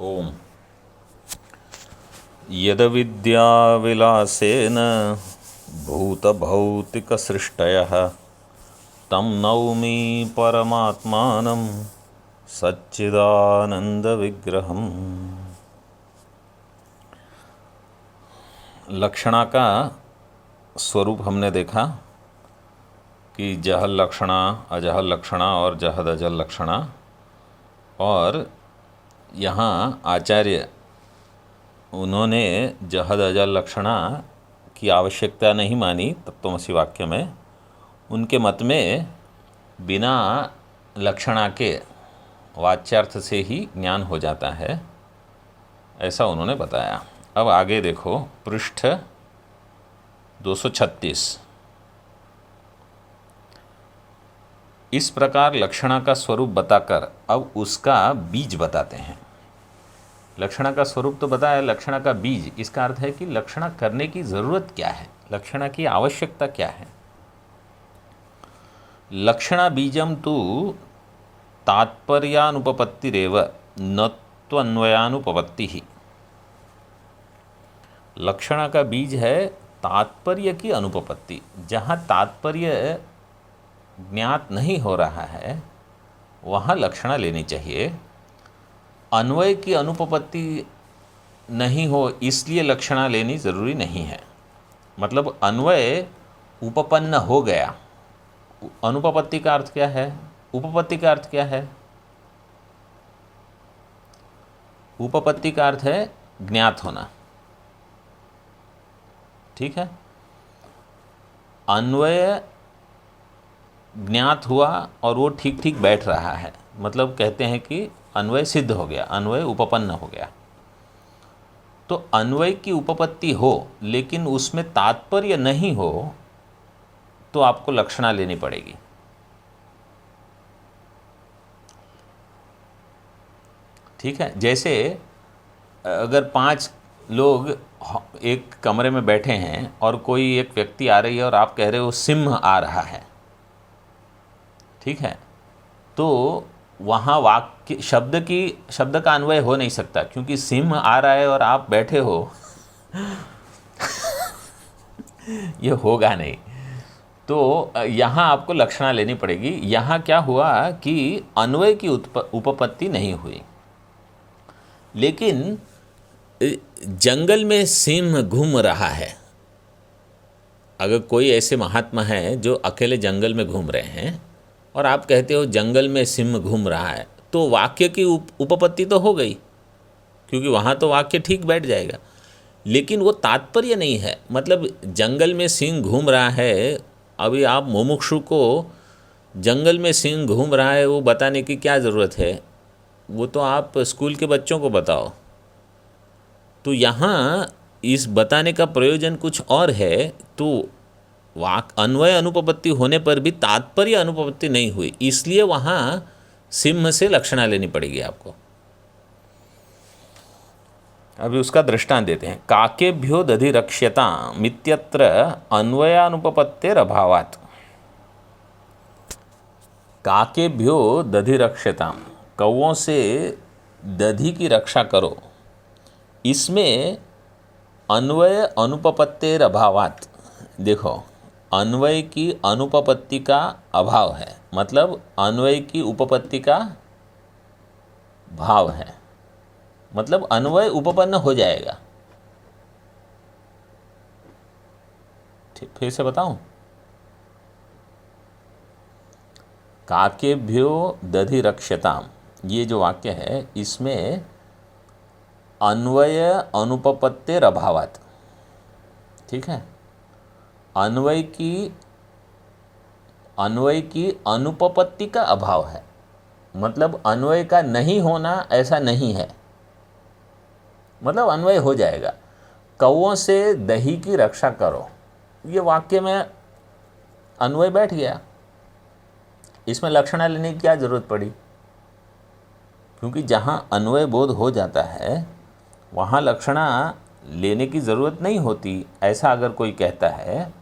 ओम यद्विद्याविलासेन भूतभौतिकसृष्टयः तं नौमि परमात्मानं सच्चिदानंदविग्रहम्। लक्षणा का स्वरूप हमने देखा कि जहल लक्षणा, अजहल लक्षणा और जहद अजल लक्षणा। और यहाँ आचार्य उन्होंने जहद अजल लक्षणा की आवश्यकता नहीं मानी तत्त्वमसि वाक्य में। उनके मत में बिना लक्षणा के वाच्यार्थ से ही ज्ञान हो जाता है, ऐसा उन्होंने बताया। अब आगे देखो, पृष्ठ 236। इस प्रकार लक्षणा का स्वरूप बताकर अब उसका बीज बताते हैं। लक्षणा का स्वरूप तो बताया, लक्षणा का बीज, इसका अर्थ है कि लक्षणा करने की ज़रूरत क्या है, लक्षणा की आवश्यकता क्या है। लक्षणा बीजम तो तात्पर्यानुपपत्तिरेव न त्वन्वयानुपपत्ति ही। लक्षणा का बीज है तात्पर्य की अनुपपत्ति। जहाँ तात्पर्य ज्ञात नहीं हो रहा है वहाँ लक्षणा लेनी चाहिए। अन्वय की अनुपपत्ति नहीं हो इसलिए लक्षणा लेनी ज़रूरी नहीं है। मतलब अन्वय उपपन्न हो गया। अनुपपत्ति का अर्थ क्या है? उपपत्ति का अर्थ क्या है? उपपत्ति का अर्थ है ज्ञात होना। ठीक है, अन्वय ज्ञात हुआ और वो ठीक ठीक बैठ रहा है, मतलब कहते हैं कि अन्वय सिद्ध हो गया, अन्वय उपपन्न हो गया। तो अन्वय की उपपत्ति हो लेकिन उसमें तात्पर्य नहीं हो तो आपको लक्षणा लेनी पड़ेगी। ठीक है, जैसे अगर 5 लोग एक कमरे में बैठे हैं और कोई एक व्यक्ति आ रही है और आप कह रहे हो सिंह आ रहा है, ठीक है, तो वहाँ वाक्य शब्द का अन्वय हो नहीं सकता, क्योंकि सिंह आ रहा है और आप बैठे हो ये होगा नहीं। तो यहाँ आपको लक्षणा लेनी पड़ेगी। यहाँ क्या हुआ कि अन्वय की उपपत्ति नहीं हुई, लेकिन जंगल में सिंह घूम रहा है। अगर कोई ऐसे महात्मा है जो अकेले जंगल में घूम रहे हैं और आप कहते हो जंगल में सिंह घूम रहा है, तो वाक्य की उपपत्ति तो हो गई, क्योंकि वहाँ तो वाक्य ठीक बैठ जाएगा। लेकिन वो तात्पर्य नहीं है। मतलब जंगल में सिंह घूम रहा है, अभी आप मुमुक्षु को जंगल में सिंह घूम रहा है वो बताने की क्या ज़रूरत है? वो तो आप स्कूल के बच्चों को बताओ। तो यहाँ इस बताने का प्रयोजन कुछ और है। तो अन्वय अनुपपत्ति होने पर भी तात्पर्य अनुपपत्ति नहीं हुई, इसलिए वहाँ सिंह से लक्षणा लेनी पड़ेगी आपको। अभी उसका दृष्टांत देते हैं। काकेभ्यो दधिरक्ष्यताम् इत्यत्र अन्वयानुपपत्तेरभावात्। काकेभ्यो दधिरक्ष्यताम्, कौओं से दधि की रक्षा करो, इसमें अन्वय अनुपपत्तेर अभावात्। देखो, अन्वय की अनुपपत्ति का अभाव है, मतलब अन्वय की उपपत्ति का भाव है, मतलब अन्वय उपपन्न हो जाएगा। ठीक, फिर से बताऊं। काकेभ्यो दधि रक्ष्यताम, ये जो वाक्य है इसमें अन्वय अनुपपत्तेर अभावात्। ठीक है, अन्वय की अनुपपत्ति का अभाव है, मतलब अन्वय का नहीं होना ऐसा नहीं है, मतलब अन्वय हो जाएगा। कौओं से दही की रक्षा करो, ये वाक्य में अन्वय बैठ गया, इसमें लक्षणा लेने की क्या जरूरत पड़ी? क्योंकि जहाँ अन्वय बोध हो जाता है वहाँ लक्षणा लेने की ज़रूरत नहीं होती, ऐसा अगर कोई कहता है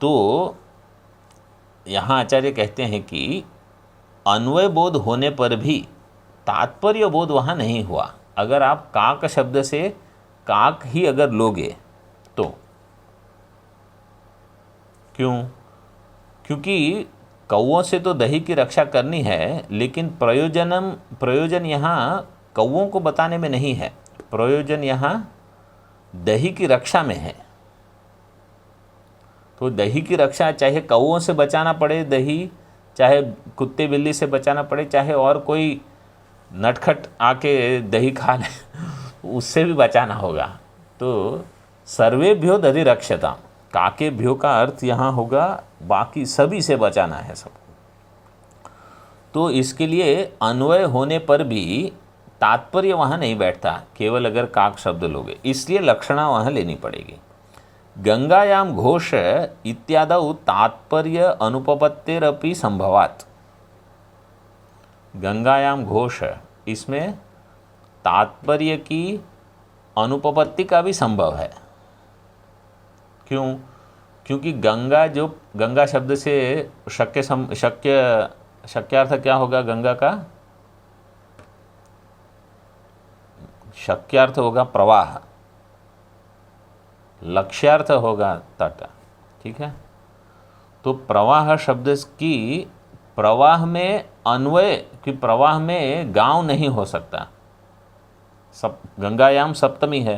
तो यहाँ आचार्य कहते हैं कि अन्वय बोध होने पर भी तात्पर्य बोध वहाँ नहीं हुआ। अगर आप काक शब्द से काक ही अगर लोगे तो क्यों? क्योंकि कौओं से तो दही की रक्षा करनी है, लेकिन प्रयोजन यहाँ कौओं को बताने में नहीं है, प्रयोजन यहाँ दही की रक्षा में है। तो दही की रक्षा चाहे कौओं से बचाना पड़े दही, चाहे कुत्ते बिल्ली से बचाना पड़े, चाहे और कोई नटखट आके दही खा ले उससे भी बचाना होगा। तो सर्वेभ्यो दधि रक्षता, काके भ्यो का अर्थ यहाँ होगा बाकी सभी से बचाना है सबको। तो इसके लिए अन्वय होने पर भी तात्पर्य वहाँ नहीं बैठता, केवल अगर काक शब्द लोगे, इसलिए लक्षणा वहाँ लेनी पड़ेगी। गंगायाम घोष इत्यादौ तात्पर्य अनुपपत्तिरपि संभवात्। गंगायाम घोष, इसमें तात्पर्य की अनुपपत्ति का भी संभव है। क्यों? क्योंकि गंगा शब्द से शक्यार्थ क्या होगा? गंगा का शक्यार्थ होगा प्रवाह, लक्ष्यार्थ होगा तट। ठीक है, तो प्रवाह शब्द की प्रवाह में अन्वय कि प्रवाह में गांव नहीं हो सकता। गंगायाम सप्तमी है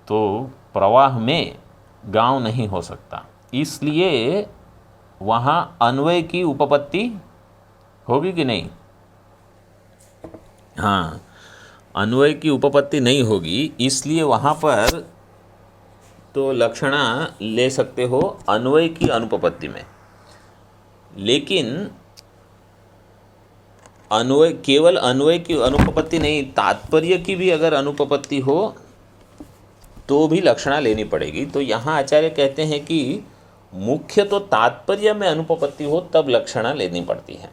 तो प्रवाह में गांव नहीं हो सकता, इसलिए वहाँ अन्वय की उपपत्ति होगी कि नहीं? हाँ, अन्वय की उपपत्ति नहीं होगी, इसलिए वहाँ पर तो लक्षणा ले सकते हो अन्वय की अनुपपत्ति में। लेकिन केवल अन्वय की अनुपपत्ति नहीं, तात्पर्य की भी अगर अनुपपत्ति हो तो भी लक्षणा लेनी पड़ेगी। तो यहाँ आचार्य कहते हैं कि मुख्य तो तात्पर्य में अनुपपत्ति हो तब लक्षणा लेनी पड़ती है।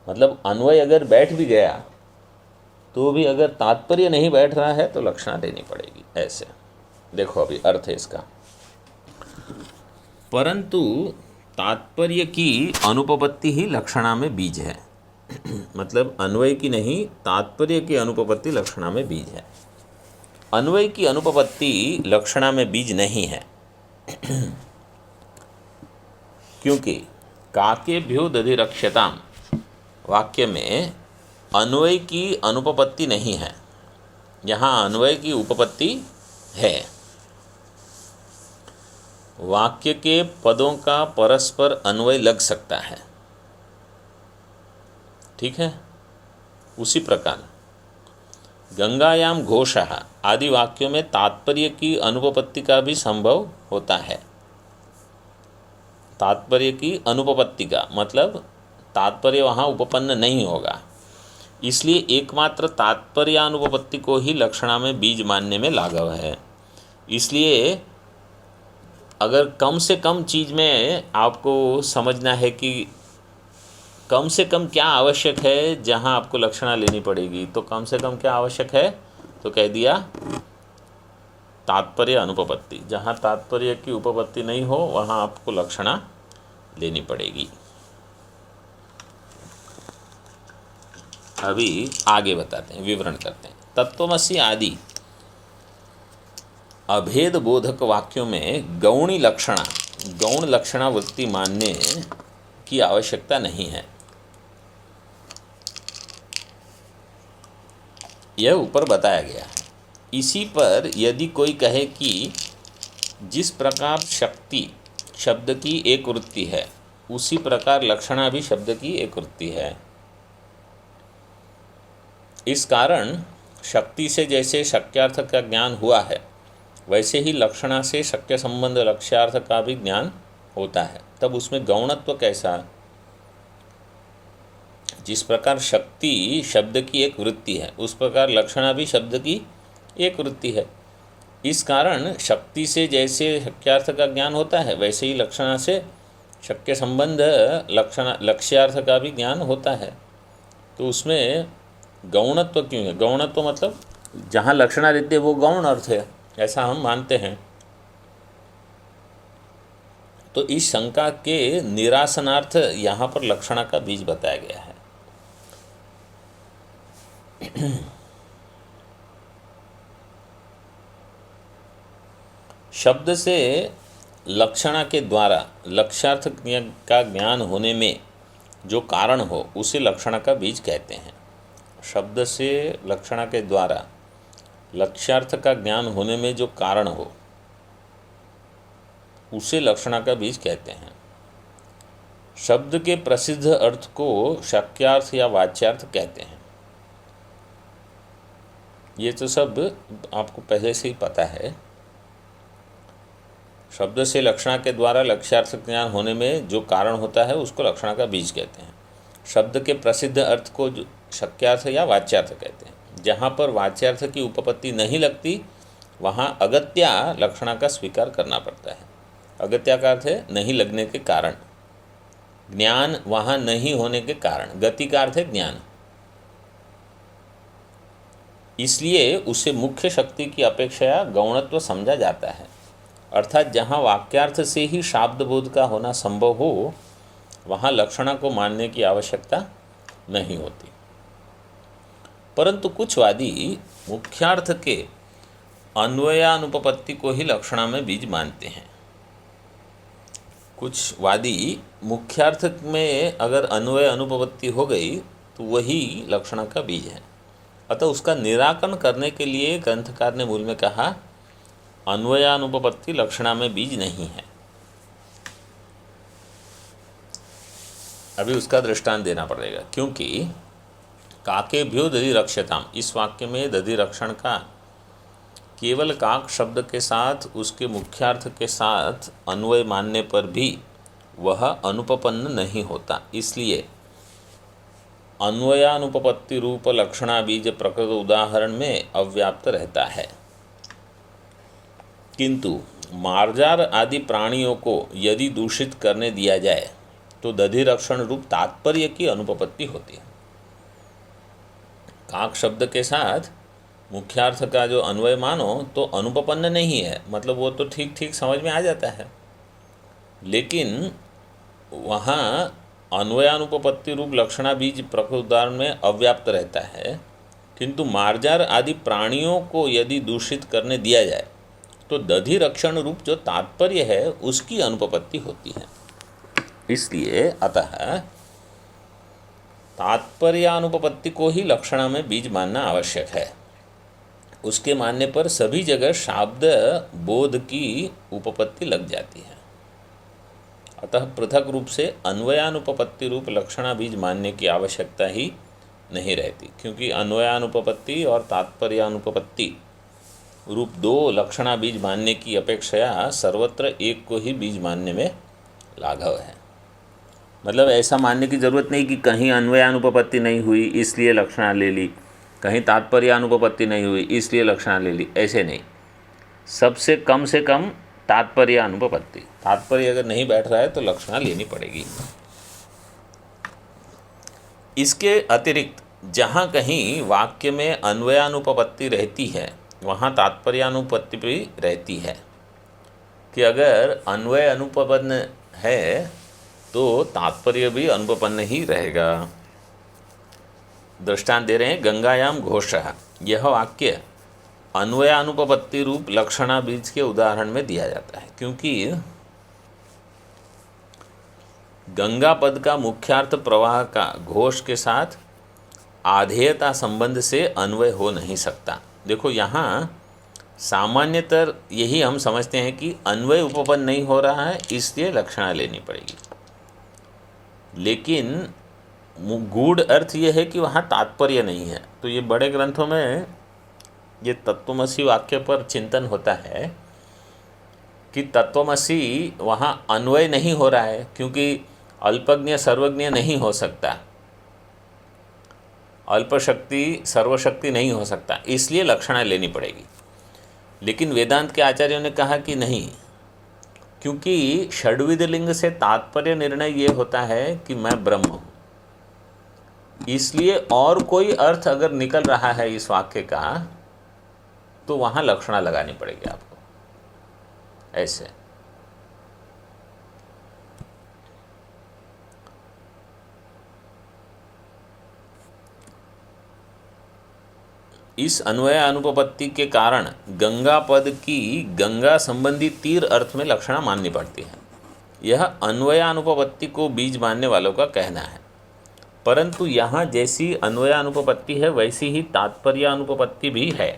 मतलब अन्वय अगर बैठ भी गया तो भी अगर तात्पर्य नहीं बैठ रहा है तो लक्षणा लेनी पड़ेगी। ऐसे देखो अभी अर्थ है इसका। परंतु तात्पर्य की अनुपपत्ति ही लक्षणा में बीज है। मतलब अन्वय की नहीं, तात्पर्य की अनुपपत्ति लक्षणा में बीज है। अन्वय की अनुपपत्ति लक्षणा में बीज नहीं है। क्योंकि काकेभ्यो दधि रक्षताम वाक्य में अन्वय की अनुपपत्ति नहीं है, यहाँ अन्वय की उपपत्ति है। वाक्य के पदों का परस्पर अन्वय लग सकता है। ठीक है, उसी प्रकार गंगायाम घोषः आदि वाक्यों में तात्पर्य की अनुपपत्ति का भी संभव होता है। तात्पर्य की अनुपपत्ति का मतलब तात्पर्य वहाँ उपपन्न नहीं होगा, इसलिए एकमात्र तात्पर्यानुपपत्ति को ही लक्षणा में बीज मानने में लाघव है। इसलिए अगर कम से कम चीज़ में आपको समझना है कि कम से कम क्या आवश्यक है जहाँ आपको लक्षणा लेनी पड़ेगी, तो कम से कम क्या आवश्यक है तो कह दिया तात्पर्य अनुपपत्ति। जहाँ तात्पर्य की उपपत्ति नहीं हो वहाँ आपको लक्षणा लेनी पड़ेगी। अभी आगे बताते हैं, विवरण करते हैं। तत्वमसि आदि अभेद बोधक वाक्यों में गौण लक्षणा वृत्ति मानने की आवश्यकता नहीं है। यह ऊपर बताया गया है। इसी पर यदि कोई कहे कि जिस प्रकार शक्ति शब्द की एक वृत्ति है उसी प्रकार लक्षणा भी शब्द की एक वृत्ति है, इस कारण शक्ति से जैसे शक्यार्थ का ज्ञान हुआ है वैसे ही लक्षणा से शक्य संबंध लक्ष्यार्थ का भी ज्ञान होता है, तब उसमें गौणत्व कैसा? जिस प्रकार शक्ति शब्द की एक वृत्ति है उस प्रकार लक्षणा भी शब्द की एक वृत्ति है। इस कारण शक्ति से जैसे शक्यार्थ का ज्ञान होता है वैसे ही लक्षणा से शक्य संबंध लक्ष्यार्थ का भी ज्ञान होता है। तो उसमें गौणत्व क्यों है? गौणत्व मतलब जहाँ लक्षणा रहती है वो गौण अर्थ है, ऐसा हम मानते हैं। तो इस शंका के निरासनार्थ यहाँ पर लक्षणा का बीज बताया गया है। शब्द से लक्षणा के द्वारा लक्ष्यार्थ का ज्ञान होने में जो कारण हो उसे लक्षणा का बीज कहते हैं। शब्द से लक्षणा के द्वारा लक्ष्यार्थ का ज्ञान होने में जो कारण हो उसे लक्षणा का बीज कहते हैं। शब्द के प्रसिद्ध अर्थ को शक्यार्थ या वाच्यार्थ कहते हैं। ये तो सब आपको पहले से ही पता है। शब्द से लक्षणा के द्वारा लक्ष्यार्थ ज्ञान होने में जो कारण होता है उसको लक्षणा का बीज कहते हैं। शब्द के प्रसिद्ध अर्थ को शक्यार्थ या वाच्यार्थ कहते हैं। जहाँ पर वाच्यार्थ की उपपत्ति नहीं लगती वहाँ अगत्या लक्षणा का स्वीकार करना पड़ता है। अगत्या का अर्थ है नहीं लगने के कारण, ज्ञान वहाँ नहीं होने के कारण, गति का अर्थ है ज्ञान। इसलिए उसे मुख्य शक्ति की अपेक्षा गौणत्व समझा जाता है। अर्थात जहाँ वाक्यार्थ से ही शाब्द बोध का होना संभव हो वहाँ लक्षणा को मानने की आवश्यकता नहीं होती। परंतु कुछ वादी मुख्यार्थ के अन्वयानुपपत्ति को ही लक्षणा में बीज मानते हैं। कुछ वादी मुख्यार्थ में अगर अन्वय अनुपपत्ति हो गई तो वही लक्षणा का बीज है। अतः उसका निराकरण करने के लिए ग्रंथकार ने मूल में कहा अन्वयानुपपत्ति लक्षणा में बीज नहीं है। अभी उसका दृष्टांत देना पड़ेगा, क्योंकि काकेभ्यो दधि रक्षताम, इस वाक्य में दधि रक्षण का केवल काक शब्द के साथ उसके मुख्यार्थ के साथ अन्वय मानने पर भी वह अनुपपन्न नहीं होता। इसलिए अन्वयानुपपत्ति रूप लक्षणा बीज प्रकृत उदाहरण में अव्याप्त रहता है। किंतु मार्जार आदि प्राणियों को यदि दूषित करने दिया जाए तो दधि रक्षण रूप तात्पर्य की अनुपपत्ति होती है। काक शब्द के साथ मुख्यार्थ का जो अन्वय मानो तो अनुपपन्न नहीं है, मतलब वो तो ठीक ठीक समझ में आ जाता है, लेकिन वहाँ अन्वयानुपपत्ति रूप लक्षणा बीज प्रकृत उदाहरण में अव्याप्त रहता है। किंतु मार्जार आदि प्राणियों को यदि दूषित करने दिया जाए तो दधि रक्षण रूप जो तात्पर्य है उसकी अनुपपत्ति होती है। इसलिए अतः तात्पर्यानुपपत्ति को ही लक्षणा में बीज मानना आवश्यक है। उसके मानने पर सभी जगह शाब्द बोध की उपपत्ति लग जाती है। अतः पृथक रूप से अन्वयानुपपत्ति रूप लक्षणा बीज मानने की आवश्यकता ही नहीं रहती, क्योंकि अन्वयानुपपत्ति और तात्पर्यानुपपत्ति रूप दो लक्षणा बीज मानने की अपेक्षा सर्वत्र एक को ही बीज मानने में लाघव है। मतलब ऐसा मानने की ज़रूरत नहीं कि कहीं अन्वयानुपपत्ति नहीं हुई इसलिए लक्षणा ले ली, कहीं तात्पर्यानुपपत्ति नहीं हुई इसलिए लक्षणा ले ली, ऐसे नहीं। सबसे कम से कम तात्पर्यानुपपत्ति, तात्पर्य अगर नहीं बैठ रहा है तो लक्षणा लेनी पड़ेगी। इसके अतिरिक्त जहाँ कहीं वाक्य में अन्वयानुपपत्ति रहती है वहाँ तात्पर्यानुपपत्ति भी रहती है, कि अगर अन्वय अनुपपन्न है तो तात्पर्य भी अनुपपन्न ही रहेगा। दृष्टांत दे रहे हैं, गंगायाम घोषः, यह वाक्य अन्वयानुपपत्ति रूप लक्षणा बीज के उदाहरण में दिया जाता है, क्योंकि गंगा पद का मुख्यार्थ प्रवाह का घोष के साथ आधेयता संबंध से अन्वय हो नहीं सकता। देखो यहाँ सामान्यतर यही हम समझते हैं कि अन्वय उपपन्न नहीं हो रहा है इसलिए लक्षणा लेनी पड़ेगी, लेकिन गूढ़ अर्थ यह है कि वहाँ तात्पर्य नहीं है। तो ये बड़े ग्रंथों में ये तत्वमसी वाक्य पर चिंतन होता है कि तत्वमसी वहाँ अन्वय नहीं हो रहा है, क्योंकि अल्पज्ञ सर्वज्ञ नहीं हो सकता, अल्पशक्ति सर्वशक्ति नहीं हो सकता, इसलिए लक्षणा लेनी पड़ेगी। लेकिन वेदांत के आचार्यों ने कहा कि नहीं, क्योंकि षड्विध लिंग से तात्पर्य निर्णय ये होता है कि मैं ब्रह्म हूँ, इसलिए और कोई अर्थ अगर निकल रहा है इस वाक्य का तो वहाँ लक्षणा लगानी पड़ेगी आपको। ऐसे इस अन्वय अनुपपत्ति के कारण गंगा पद की गंगा संबंधी तीर अर्थ में लक्षणा माननी पड़ती है। यह अन्वयानुपपत्ति को बीज मानने वालों का कहना है, परंतु यहाँ जैसी अन्वयानुपपत्ति है वैसी ही तात्पर्यानुपपत्ति भी है,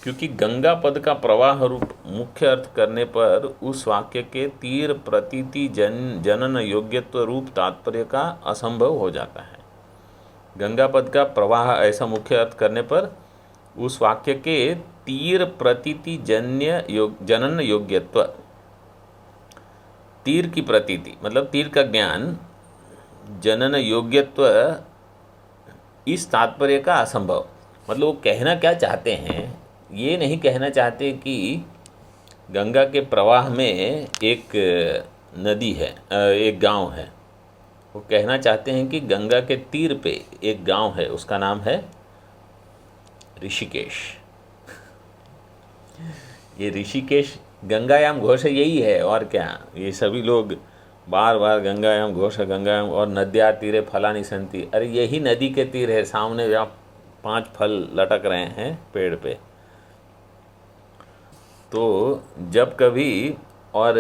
क्योंकि गंगा पद का प्रवाह रूप मुख्य अर्थ करने पर उस वाक्य के तीर प्रतीति जनन योग्यत्व रूप तात्पर्य का असंभव हो जाता है। गंगा पद का प्रवाह ऐसा मुख्य अर्थ करने पर उस वाक्य के तीर प्रतीति जनन योग्यत्व, तीर की प्रतीति मतलब तीर का ज्ञान, जनन योग्यत्व, इस तात्पर्य का असंभव। मतलब वो कहना क्या चाहते हैं, ये नहीं कहना चाहते कि गंगा के प्रवाह में एक नदी है, एक गांव है। वो कहना चाहते हैं कि गंगा के तीर पे एक गांव है, उसका नाम है ऋषिकेश। ये ऋषिकेश गंगायाम घोष यही है और क्या। ये सभी लोग बार बार गंगायाम घोष, गंगायाम और नद्या तीरे फलानी संति, अरे यही नदी के तीर है, सामने जहाँ 5 फल लटक रहे हैं पेड़ पे। तो जब कभी और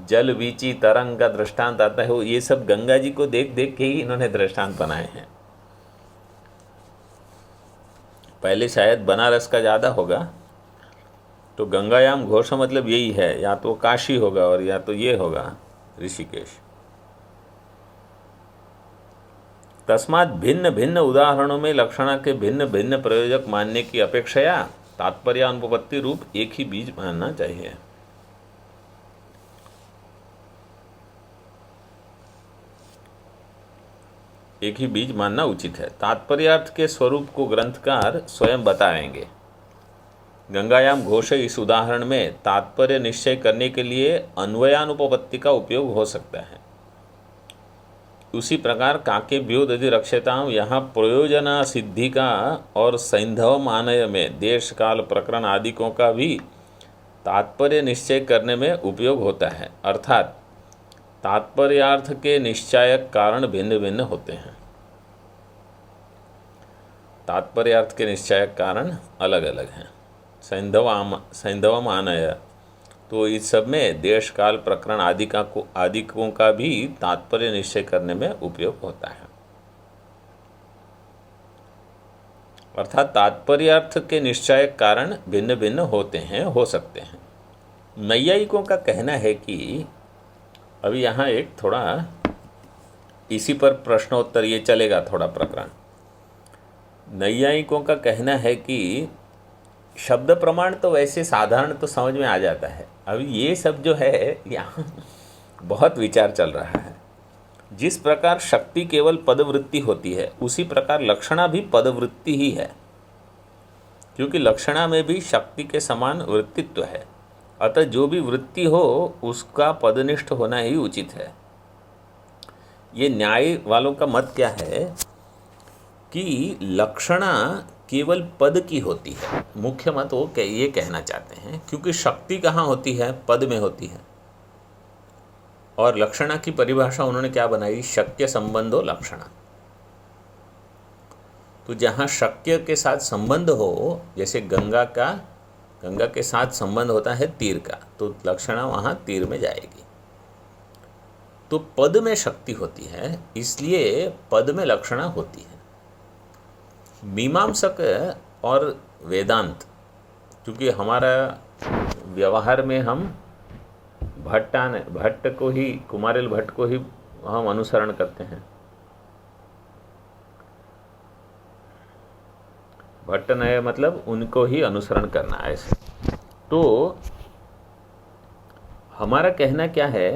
जल वीची तरंग का दृष्टांत आता है, वो ये सब गंगा जी को देख देख के ही इन्होंने दृष्टांत बनाए हैं। पहले शायद बनारस का ज़्यादा होगा, तो गंगायाम घोष मतलब यही है, या तो काशी होगा और या तो ये होगा ऋषिकेश। तस्मात् भिन्न भिन्न उदाहरणों में लक्षणा के भिन्न भिन्न प्रयोजक मानने की अपेक्षया तात्पर्यानुपपत्ति रूप एक ही बीज मानना चाहिए। एक ही बीज मानना उचित है। तात्पर्यार्थ के स्वरूप को ग्रंथकार स्वयं बताएंगे। गंगायाम घोष इस उदाहरण में तात्पर्य निश्चय करने के लिए अन्वयानुपपत्ति का उपयोग हो सकता है। उसी प्रकार काके व्योदधि रक्षताम यहाँ प्रयोजना सिद्धि का और सैंधव मानय में देश काल प्रकरण आदिकों का भी तात्पर्य निश्चय करने में उपयोग होता है, अर्थात तात्पर्यार्थ के निश्चायक कारण भिन्न भिन्न होते हैं। तात्पर्यार्थ के निश्चायक कारण अलग अलग हैं। सैंधव मानय, तो इस सब में देश काल प्रकरण आदिकों का भी तात्पर्य निश्चय करने में उपयोग होता है, अर्थात तात्पर्यार्थ के निश्चायक कारण भिन्न भिन्न होते हैं, हो सकते हैं। नैयायिकों का कहना है कि अभी यहाँ एक थोड़ा इसी पर प्रश्नोत्तर ये चलेगा थोड़ा प्रकरण। नैयायिकों का कहना है कि शब्द प्रमाण तो वैसे साधारण तो समझ में आ जाता है, अभी ये सब जो है यहाँ बहुत विचार चल रहा है। जिस प्रकार शक्ति केवल पदवृत्ति होती है, उसी प्रकार लक्षणा भी पदवृत्ति ही है, क्योंकि लक्षणा में भी शक्ति के समान वृत्तित्व है। अतः जो भी वृत्ति हो उसका पदनिष्ठ होना ही उचित है। ये न्याय वालों का मत क्या है कि लक्षणा केवल पद की होती है। मुख्य मत वो ये कहना चाहते हैं, क्योंकि शक्ति कहाँ होती है, पद में होती है। और लक्षणा की परिभाषा उन्होंने क्या बनाई, शक्य संबंधो लक्षणा। तो जहाँ शक्य के साथ संबंध हो, जैसे गंगा के साथ संबंध होता है तीर का, तो लक्षणा वहाँ तीर में जाएगी। तो पद में शक्ति होती है, इसलिए पद में लक्षणा होती है। मीमांसक और वेदांत, क्योंकि हमारा व्यवहार में हम भट्ट को ही, कुमारिल भट्ट को ही हम अनुसरण करते हैं। भट्ट नय मतलब उनको ही अनुसरण करना ऐसे। तो हमारा कहना क्या है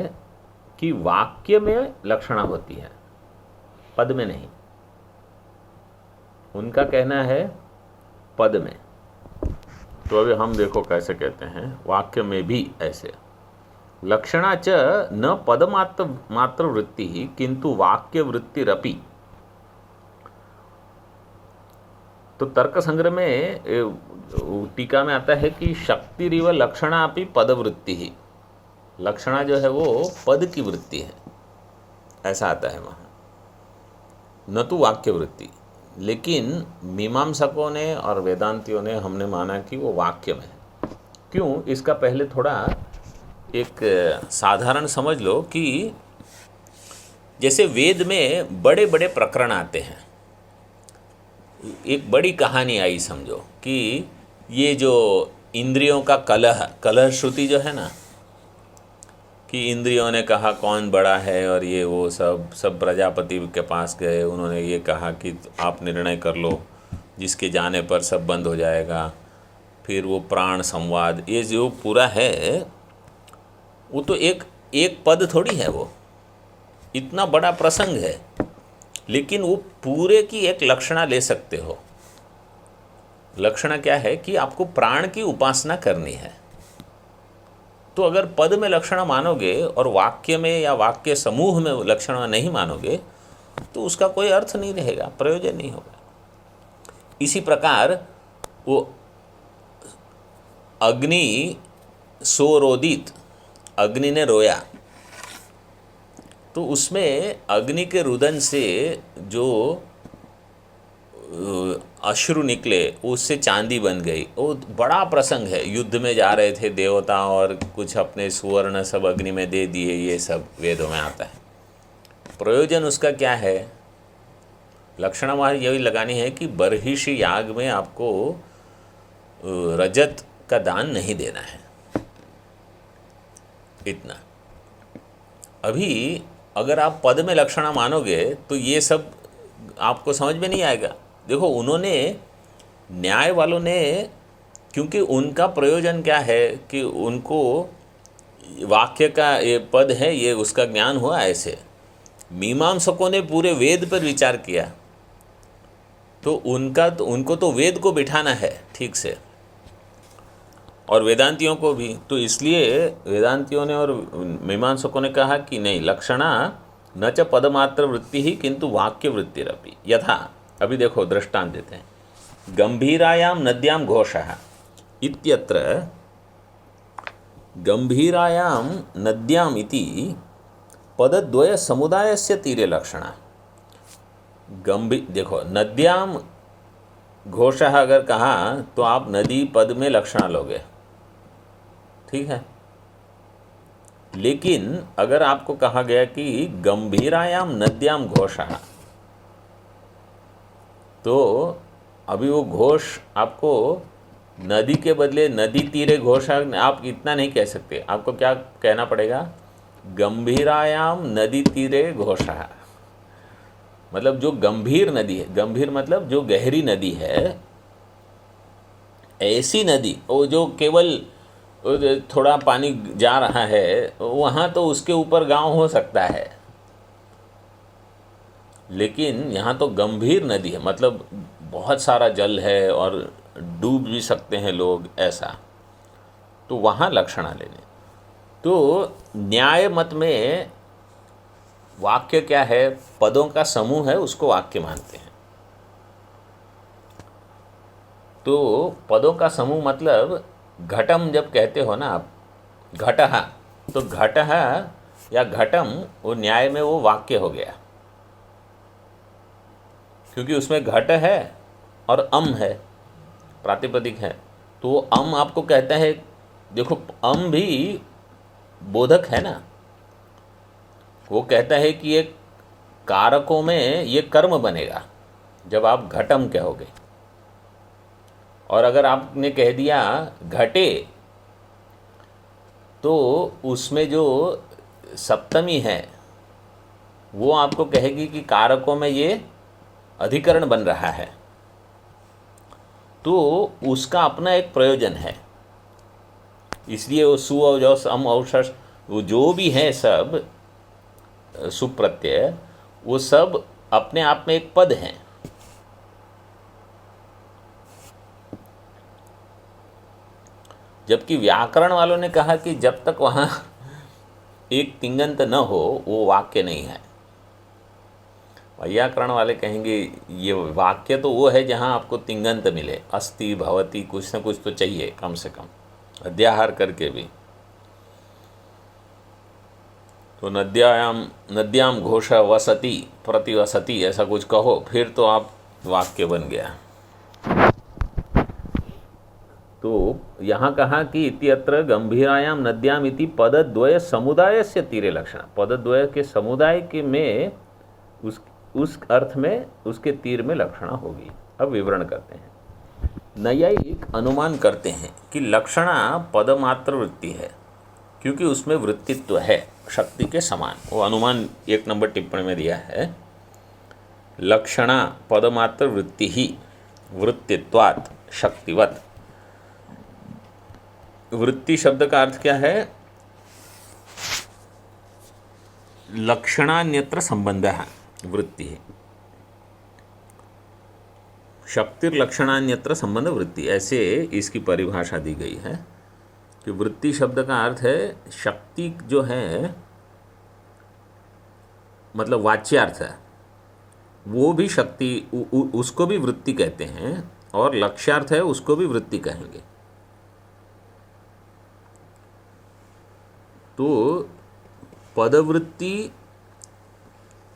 कि वाक्य में लक्षणा होती है, पद में नहीं। उनका कहना है पद में। तो अभी हम देखो कैसे कहते हैं, वाक्य में भी ऐसे। लक्षणा च न पदमात्र वृत्ति ही किंतु वाक्य वृत्तिरपि। तो तर्क संग्रह में टीका में आता है कि शक्तिरिव लक्षणा अपि पदवृत्ति ही। लक्षणा जो है वो पद की वृत्ति है, ऐसा आता है वहाँ, न तो वाक्य वृत्ति। लेकिन मीमांसकों ने और वेदांतियों ने हमने माना कि वो वाक्य में है। क्यों? इसका पहले थोड़ा एक साधारण समझ लो कि जैसे वेद में बड़े बड़े प्रकरण आते हैं, एक बड़ी कहानी आई समझो कि ये जो इंद्रियों का कलह श्रुति जो है ना, कि इंद्रियों ने कहा कौन बड़ा है और ये वो सब प्रजापति के पास गए, उन्होंने ये कहा कि आप निर्णय कर लो, जिसके जाने पर सब बंद हो जाएगा। फिर वो प्राण संवाद, ये जो पूरा है वो तो एक एक पद थोड़ी है, वो इतना बड़ा प्रसंग है, लेकिन वो पूरे की एक लक्षणा ले सकते हो। लक्षणा क्या है कि आपको प्राण की उपासना करनी है। तो अगर पद में लक्षणा मानोगे और वाक्य में या वाक्य समूह में लक्षणा नहीं मानोगे तो उसका कोई अर्थ नहीं रहेगा, प्रयोजन नहीं होगा। इसी प्रकार वो अग्नि सोरोदित, अग्नि ने रोया, तो उसमें अग्नि के रुदन से जो अश्रु निकले उससे चांदी बन गई। वो बड़ा प्रसंग है। युद्ध में जा रहे थे देवता और कुछ अपने सुवर्ण सब अग्नि में दे दिए, ये सब वेदों में आता है। प्रयोजन उसका क्या है? लक्षणा वहाँ यही लगानी है कि बर्हिषि याग में आपको रजत का दान नहीं देना है, इतना। अभी अगर आप पद में लक्षणा मानोगे तो ये सब आपको समझ में नहीं आएगा। देखो, उन्होंने, न्याय वालों ने, क्योंकि उनका प्रयोजन क्या है कि उनको वाक्य का ये पद है, ये उसका ज्ञान हुआ ऐसे। मीमांसकों ने पूरे वेद पर विचार किया, तो उनको तो वेद को बिठाना है ठीक से, और वेदांतियों को भी। तो इसलिए वेदांतियों ने और मीमांसकों ने कहा कि नहीं, लक्षणा न च पदमात्र वृत्ति ही किंतु वाक्य वृत्तिरपि। यथा, अभी देखो दृष्टांत देते हैं। गंभीरायाम नद्याम घोषः इत्यत्र गंभीरायाम नद्याम इति पदद्वय समुदायस्य तीरे लक्षणा। देखो, नद्याम घोषः अगर कहा तो आप नदी पद में लक्षणा लोगे, ठीक है। लेकिन अगर आपको कहा गया कि गंभीरायाम नद्याम घोषः, तो अभी वो घोष आपको नदी के बदले नदी तीरे घोष आप इतना नहीं कह सकते। आपको क्या कहना पड़ेगा? गंभीरायाम नदी तीरे घोषः, मतलब जो गंभीर नदी है, गंभीर मतलब जो गहरी नदी है, ऐसी नदी, वो जो केवल थोड़ा पानी जा रहा है वहाँ तो उसके ऊपर गांव हो सकता है, लेकिन यहाँ तो गंभीर नदी है, मतलब बहुत सारा जल है और डूब भी सकते हैं लोग, ऐसा। तो वहाँ लक्षणा लेने। तो न्याय मत में वाक्य क्या है? पदों का समूह है, उसको वाक्य मानते हैं। तो पदों का समूह मतलब घटम जब कहते हो ना आप, घटः, तो घटः या घटम वो न्याय में वो वाक्य हो गया, क्योंकि उसमें घट है और अम है, प्रातिपदिक है। तो वो अम आपको कहता है, देखो अम भी बोधक है ना, वो कहता है कि ये कारकों में ये कर्म बनेगा जब आप घटम कहोगे। और अगर आपने कह दिया घटे, तो उसमें जो सप्तमी है वो आपको कहेगी कि कारकों में ये अधिकरण बन रहा है, तो उसका अपना एक प्रयोजन है। इसलिए वो सु और जो सम और वो जो भी है सब सुप्रत्यय, वो सब अपने आप में एक पद हैं। जबकि व्याकरण वालों ने कहा कि जब तक वहाँ एक तिंगंत न हो वो वाक्य नहीं है। व्याकरण वाले कहेंगे ये वाक्य तो वो है जहाँ आपको तिंगंत मिले, अस्ति भवति, कुछ न कुछ तो चाहिए कम से कम, अध्याहार करके भी। तो नद्याम घोष वसति प्रतिवसति ऐसा कुछ कहो, फिर तो आप वाक्य बन गया। तो यहाँ कहा कि इत्यत्र गंभीरायाम नद्याम इति पदद्वय समुदाय से तीरे लक्षण, पदद्वय के समुदाय के में उस अर्थ में उसके तीर में लक्षणा होगी। अब विवरण करते हैं। नैयायिक अनुमान करते हैं कि लक्षणा पदमात्र वृत्ति है क्योंकि उसमें वृत्तित्व है शक्ति के समान। वो अनुमान 1 नंबर टिप्पणी में दिया है। लक्षणा पदमात्र वृत्ति ही वृत्तित्वात् शक्तिवत्। वृत्ति शब्द का अर्थ क्या है? लक्षणान्यत्र संबंधः वृत्ति है। शक्तिर्लक्षणान्यत्र संबंध वृत्ति, ऐसे इसकी परिभाषा दी गई है कि वृत्ति शब्द का अर्थ है शक्ति जो है, मतलब वाच्यार्थ है, वो भी शक्ति, उसको भी वृत्ति कहते हैं, और लक्ष्यार्थ है उसको भी वृत्ति कहेंगे। तो पदवृत्ति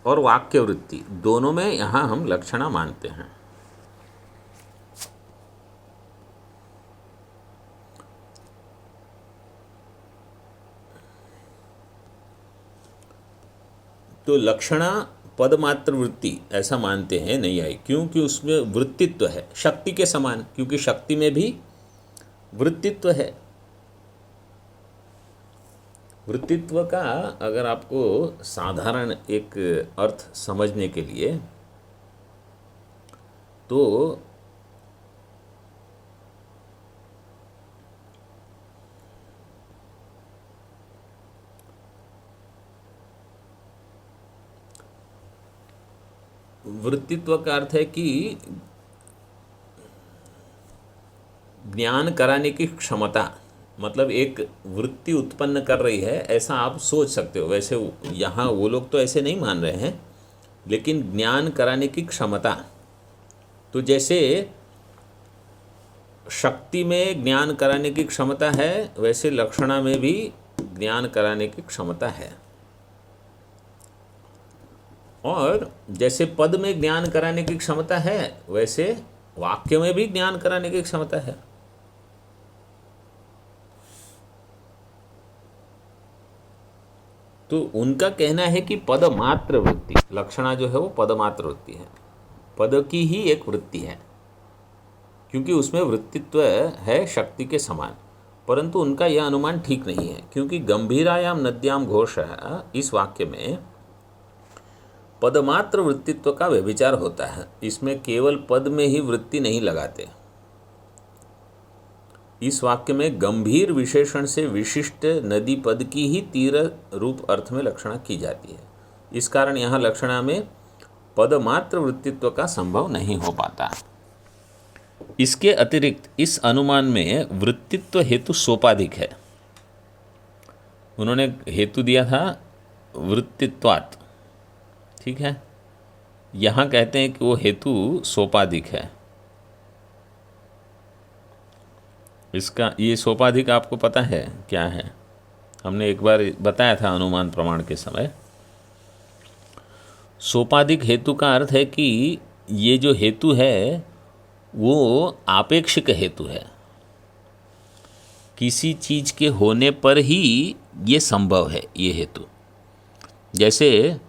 और वाक्य वृत्ति दोनों में यहाँ हम लक्षणा मानते हैं। तो लक्षणा पदमात्र वृत्ति ऐसा मानते हैं नहीं आई, क्योंकि उसमें वृत्तित्व है शक्ति के समान, क्योंकि शक्ति में भी वृत्तित्व है। वृत्तित्व का अगर आपको साधारण एक अर्थ समझने के लिए, तो वृत्तित्व का अर्थ है कि ज्ञान कराने की क्षमता, मतलब एक वृत्ति उत्पन्न कर रही है ऐसा आप सोच सकते हो। वैसे यहाँ वो लोग तो ऐसे नहीं मान रहे हैं, लेकिन ज्ञान कराने की क्षमता। तो जैसे शक्ति में ज्ञान कराने की क्षमता है, वैसे लक्षणा में भी ज्ञान कराने की क्षमता है। और जैसे पद में ज्ञान कराने की क्षमता है, वैसे वाक्य में भी ज्ञान कराने की क्षमता है। तो उनका कहना है कि पदमात्र वृत्ति, लक्षणा जो है वो पदमात्र वृत्ति है, पद की ही एक वृत्ति है, क्योंकि उसमें वृत्तित्व है शक्ति के समान। परंतु उनका यह अनुमान ठीक नहीं है, क्योंकि गंभीरायाम नद्याम घोष इस वाक्य में पदमात्र वृत्तित्व का व्यभिचार होता है। इसमें केवल पद में ही वृत्ति नहीं लगाते। इस वाक्य में गंभीर विशेषण से विशिष्ट नदी पद की ही तीर रूप अर्थ में लक्षणा की जाती है। इस कारण यहाँ लक्षणा में पदमात्र वृत्तित्व का संभव नहीं हो पाता। इसके अतिरिक्त इस अनुमान में वृत्तित्व हेतु सोपाधिक है। उन्होंने हेतु दिया था वृत्तित्वात्, ठीक है। यहाँ कहते हैं कि वो हेतु सोपाधिक है। इसका ये सोपाधिक आपको पता है क्या है? हमने एक बार बताया था अनुमान प्रमाण के समय। सोपाधिक हेतु का अर्थ है कि ये जो हेतु है वो आपेक्षिक हेतु है। किसी चीज़ के होने पर ही ये संभव है ये हेतु। जैसे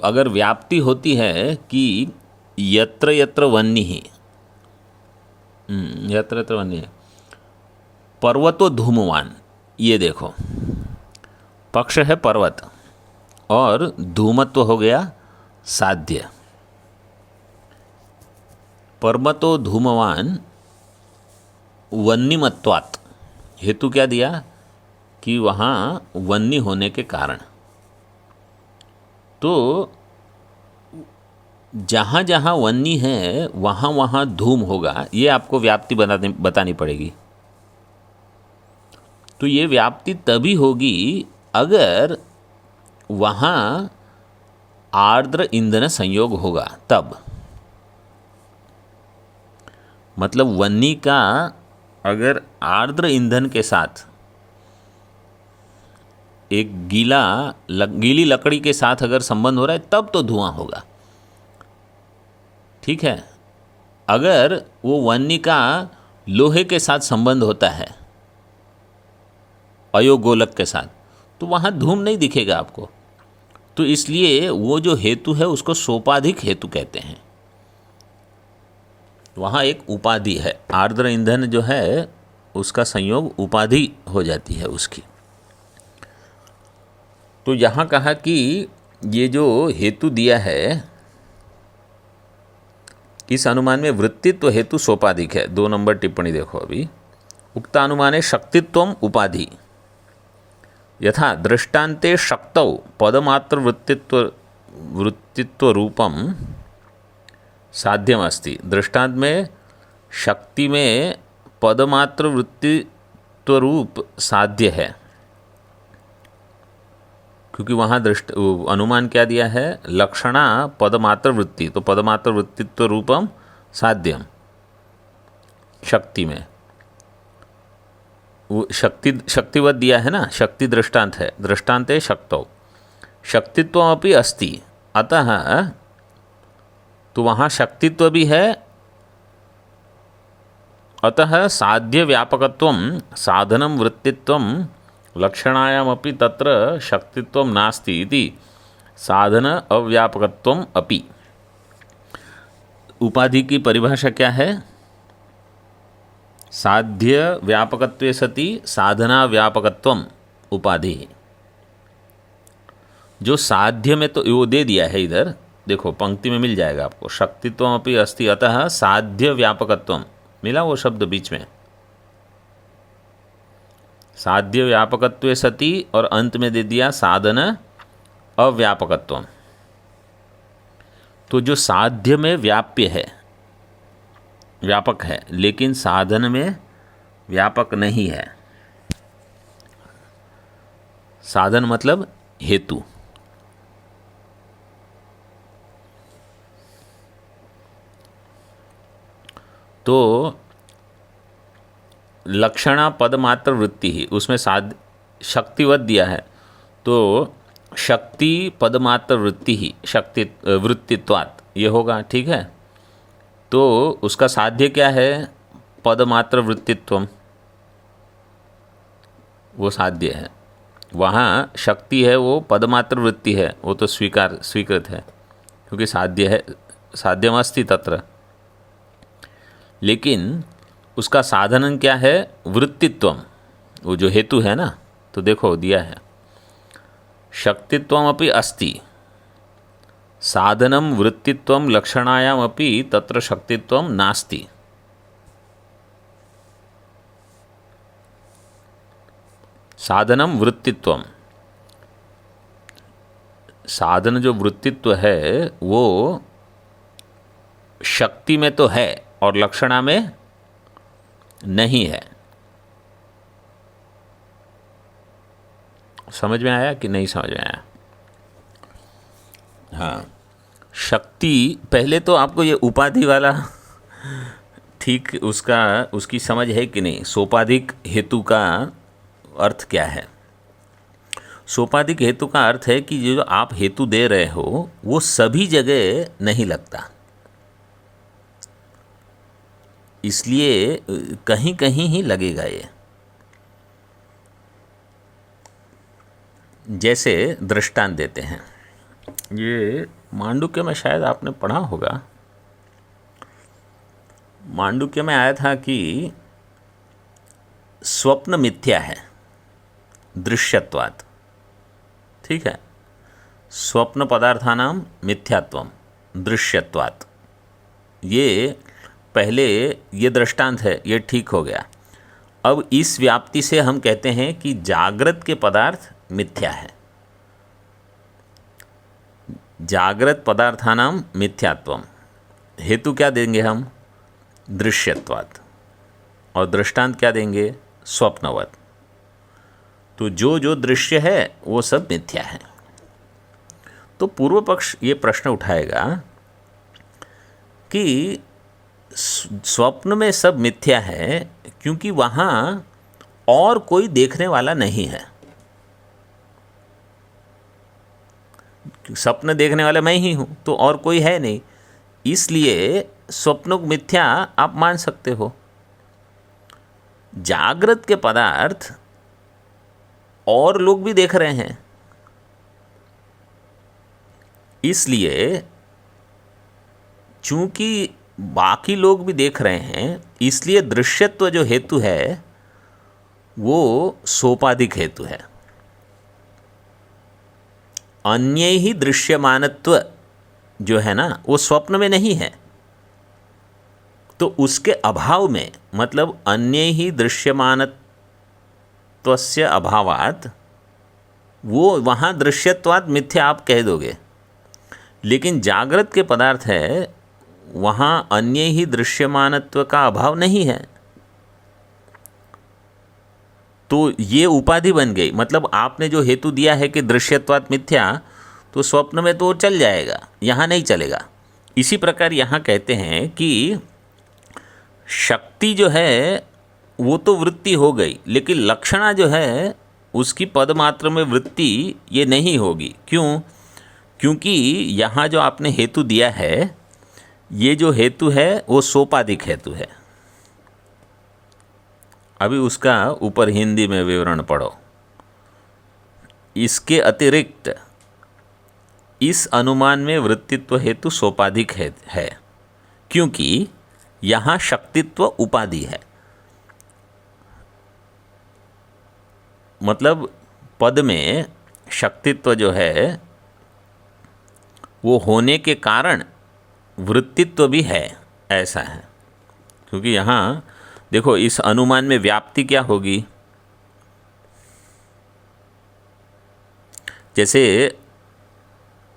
अगर व्याप्ति होती है कि यत्र यत्र वह्निः, यत्र यत्र वह्निः पर्वतो धूमवान, ये देखो पक्ष है पर्वत और धूमत्व हो गया साध्य। पर्वतो धूमवान वह्निमत्वात्, हेतु क्या दिया कि वहाँ वह्नि होने के कारण। तो जहाँ जहाँ वह्नि है वहाँ वहाँ धूम होगा, ये आपको व्याप्ति बतानी पड़ेगी। तो ये व्याप्ति तभी होगी अगर वहाँ आर्द्र ईंधन संयोग होगा, तब। मतलब वह्नि का अगर आर्द्र ईंधन के साथ एक गीली लकड़ी के साथ अगर संबंध हो रहा है तब तो धुआं होगा, ठीक है। अगर वो वन्नी का लोहे के साथ संबंध होता है, अयोगोलक के साथ, तो वहाँ धूम नहीं दिखेगा आपको। तो इसलिए वो जो हेतु है उसको सोपाधिक हेतु कहते हैं। वहाँ एक उपाधि है, आर्द्र ईंधन जो है उसका संयोग उपाधि हो जाती है उसकी। तो यहाँ कहा कि ये जो हेतु दिया है, इस अनुमान में वृत्तित्व हेतु सोपाधिक है। 2 नंबर टिप्पणी देखो अभी। उक्तानुमाने शक्तित्वम उपाधि यथा दृष्टान्ते शक्तौ पदमात्र वृत्तित्व रूपम साध्यम अस्ति। दृष्टांत में शक्ति में पदमात्र वृत्तित्व रूप साध्य है, क्योंकि वहाँ अनुमान क्या दिया है, लक्षणा पदमात्र वृत्ति, तो पदमात्र वृत्तित्व रूपम साध्यम शक्ति में, वो शक्तिवत दिया है ना, शक्ति दृष्टांत है। दृष्टान्ते शक्तौ शक्तित्वम अपि अस्ति, अतः तो वहाँ शक्तित्व भी है, अतः साध्य व्यापकत्वम साधनम वृत्तित्वम लक्षणायामपि तत्र शक्तित्वम नास्ति इति साधन अव्यापकत्वम अपि। उपाधि की परिभाषा क्या है, साध्य व्यापकत्वे सति साधना व्यापकत्वम उपाधि। जो साध्य में, तो वो दे दिया है इधर, देखो पंक्ति में मिल जाएगा आपको, शक्तित्वम अपि अस्ति अतः साध्य व्यापकत्वम, मिला वो शब्द बीच में, साध्य व्यापकत्वे सति, और अंत में दे दिया साधन अव्यापकत्वम। तो जो साध्य में व्याप्य है, व्यापक है, लेकिन साधन में व्यापक नहीं है। साधन मतलब हेतु। तो लक्षणा पदमात्र वृत्ति ही, उसमें शक्तिवत दिया है, तो शक्ति पदमात्र वृत्ति ही शक्ति वृत्तित्वात् ये होगा, ठीक है। तो उसका साध्य क्या है, पदमात्र वृत्तित्वम, वो साध्य है। वहाँ शक्ति है, वो पदमात्र वृत्ति है, वो तो स्वीकृत है, क्योंकि साध्य है, साध्यमस्ति तत्र। लेकिन उसका साधन क्या है, वृत्तित्वम, वो जो हेतु है ना, तो देखो दिया है शक्तित्वम अपि अस्ति, साधनम वृत्तित्वम लक्षणायाम अपि तत्र शक्तित्वम नास्ति। साधनम वृत्तित्वम, साधन जो वृत्तित्व है वो शक्ति में तो है और लक्षणा में नहीं है। समझ में आया कि नहीं समझ में आया? हाँ, शक्ति, पहले तो आपको ये उपाधि वाला ठीक उसकी समझ है कि नहीं। सोपाधिक हेतु का अर्थ क्या है? सोपाधिक हेतु का अर्थ है कि जो आप हेतु दे रहे हो वो सभी जगह नहीं लगता, इसलिए कहीं कहीं ही लगेगा ये। जैसे दृष्टांत देते हैं, ये मांडुक्य में शायद आपने पढ़ा होगा। मांडुक्य में आया था कि स्वप्न मिथ्या है दृश्यत्वात्, ठीक है। स्वप्न पदार्थानाम मिथ्यात्वम दृश्यत्वात्, ये पहले ये दृष्टांत है, ये ठीक हो गया। अब इस व्याप्ति से हम कहते हैं कि जागृत के पदार्थ मिथ्या है। जागृत पदार्थानाम मिथ्यात्वम, हेतु क्या देंगे हम? दृश्यत्वात्, और दृष्टांत क्या देंगे? स्वप्नवत्। तो जो जो दृश्य है वो सब मिथ्या है। तो पूर्व पक्ष ये प्रश्न उठाएगा कि स्वप्न में सब मिथ्या है क्योंकि वहाँ और कोई देखने वाला नहीं है। स्वप्न देखने वाला मैं ही हूँ, तो और कोई है नहीं, इसलिए स्वप्न को मिथ्या आप मान सकते हो। जागृत के पदार्थ और लोग भी देख रहे हैं, इसलिए चूंकि बाकी लोग भी देख रहे हैं, इसलिए दृश्यत्व जो हेतु है वो सोपाधिक हेतु है। अन्य ही दृश्यमानत्व जो है ना, वो स्वप्न में नहीं है, तो उसके अभाव में, मतलब अन्य ही दृश्यमानत्वस्य अभावात, वो वहाँ दृश्यत्वात् मिथ्या आप कह दोगे। लेकिन जागृत के पदार्थ है, वहाँ अन्य ही दृश्यमानत्व का अभाव नहीं है, तो ये उपाधि बन गई। मतलब आपने जो हेतु दिया है कि दृश्यत्वात् मिथ्या, तो स्वप्न में तो चल जाएगा, यहाँ नहीं चलेगा। इसी प्रकार यहाँ कहते हैं कि शक्ति जो है वो तो वृत्ति हो गई, लेकिन लक्षणा जो है उसकी पदमात्र में वृत्ति ये नहीं होगी। क्यों? क्योंकि यहाँ जो आपने हेतु दिया है, ये जो हेतु है वो सोपाधिक हेतु है। अभी उसका ऊपर हिंदी में विवरण पढ़ो। इसके अतिरिक्त इस अनुमान में वृत्तित्व हेतु सोपाधिक है, क्योंकि यहाँ शक्तित्व उपाधि है। मतलब पद में शक्तित्व जो है वो होने के कारण वृत्तित्व भी है, ऐसा है। क्योंकि यहाँ देखो, इस अनुमान में व्याप्ति क्या होगी? जैसे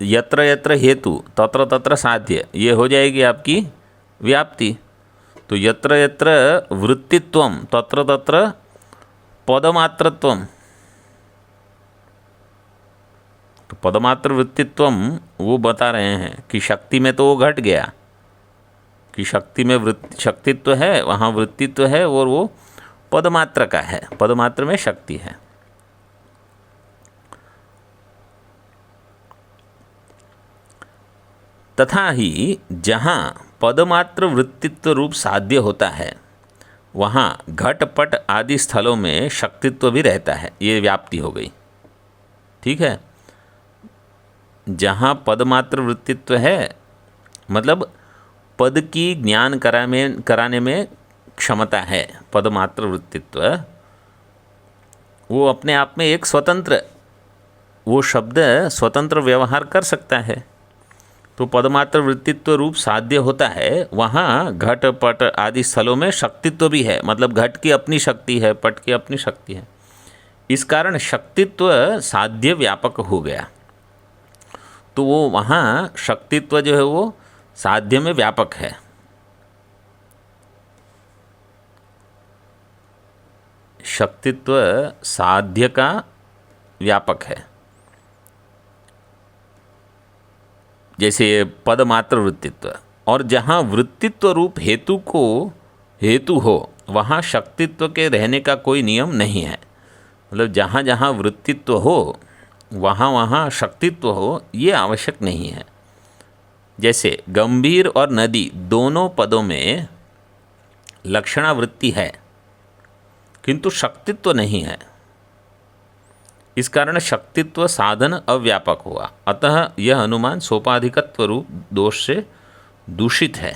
यत्र यत्र हेतु तत्र तत्र साध्य, ये हो जाएगी आपकी व्याप्ति। तो यत्र यत्र वृत्तित्वम तत्र तत्र पदमात्रत्वम, तो पदमात्र वृत्तित्वम वो बता रहे हैं कि शक्ति में तो वो घट गया, कि शक्ति में शक्तित्व है, वहाँ वृत्तित्व है, और वो पदमात्र का है, पदमात्र में शक्ति है। तथा ही जहाँ पदमात्र वृत्तित्व रूप साध्य होता है, वहाँ घटपट आदि स्थलों में शक्तित्व भी रहता है। ये व्याप्ति हो गई, ठीक है। जहाँ पदमात्र वृत्तित्व है, मतलब पद की ज्ञान कराने में क्षमता है, पदमात्र वृत्तित्व, वो अपने आप में एक स्वतंत्र, वो शब्द स्वतंत्र व्यवहार कर सकता है। तो पदमात्र वृत्तित्व रूप साध्य होता है, वहाँ घट पट आदि स्थलों में शक्तित्व भी है। मतलब घट की अपनी शक्ति है, पट की अपनी शक्ति है, इस कारण शक्तित्व साध्य व्यापक हो गया। तो वो वहाँ शक्तित्व जो है वो साध्य में व्यापक है। शक्तित्व साध्य का व्यापक है। जैसे पदमात्र वृत्तित्व, और जहाँ वृत्तित्व रूप हेतु हो वहाँ शक्तित्व के रहने का कोई नियम नहीं है। मतलब जहाँ जहाँ वृत्तित्व हो वहाँ वहाँ शक्तित्व हो, ये आवश्यक नहीं है। जैसे गंभीर और नदी दोनों पदों में लक्षणावृत्ति है, किंतु शक्तित्व नहीं है। इस कारण शक्तित्व साधन अव्यापक हुआ। अतः यह अनुमान सोपाधिकत्व रूप दोष से दूषित है।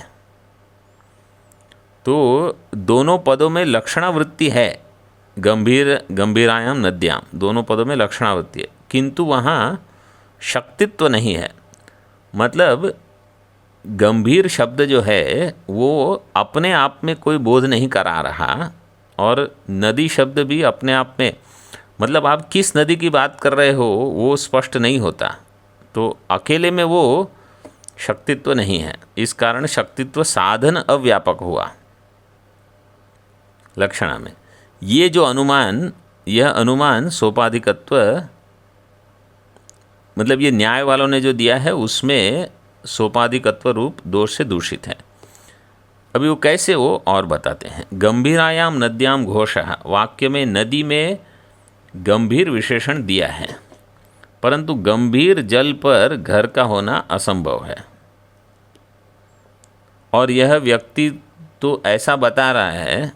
तो दोनों पदों में लक्षणावृत्ति है, गंभीरायाम नद्याम, दोनों पदों में लक्षणावृत्ति है, किंतु वहाँ शक्तित्व नहीं है। मतलब गंभीर शब्द जो है वो अपने आप में कोई बोध नहीं करा रहा, और नदी शब्द भी अपने आप में, मतलब आप किस नदी की बात कर रहे हो वो स्पष्ट नहीं होता, तो अकेले में वो शक्तित्व नहीं है। इस कारण शक्तित्व साधन अव्यापक हुआ लक्षणा में। ये जो अनुमान, यह अनुमान सोपाधिकत्व, मतलब ये न्याय वालों ने जो दिया है उसमें सोपाधिकत्व रूप दोष से दूषित है। अभी वो कैसे, वो और बताते हैं। गंभीरायाम नद्याम घोषः, वाक्य में नदी में गंभीर विशेषण दिया है। परंतु गंभीर जल पर घर का होना असंभव है। और यह व्यक्ति तो ऐसा बता रहा है,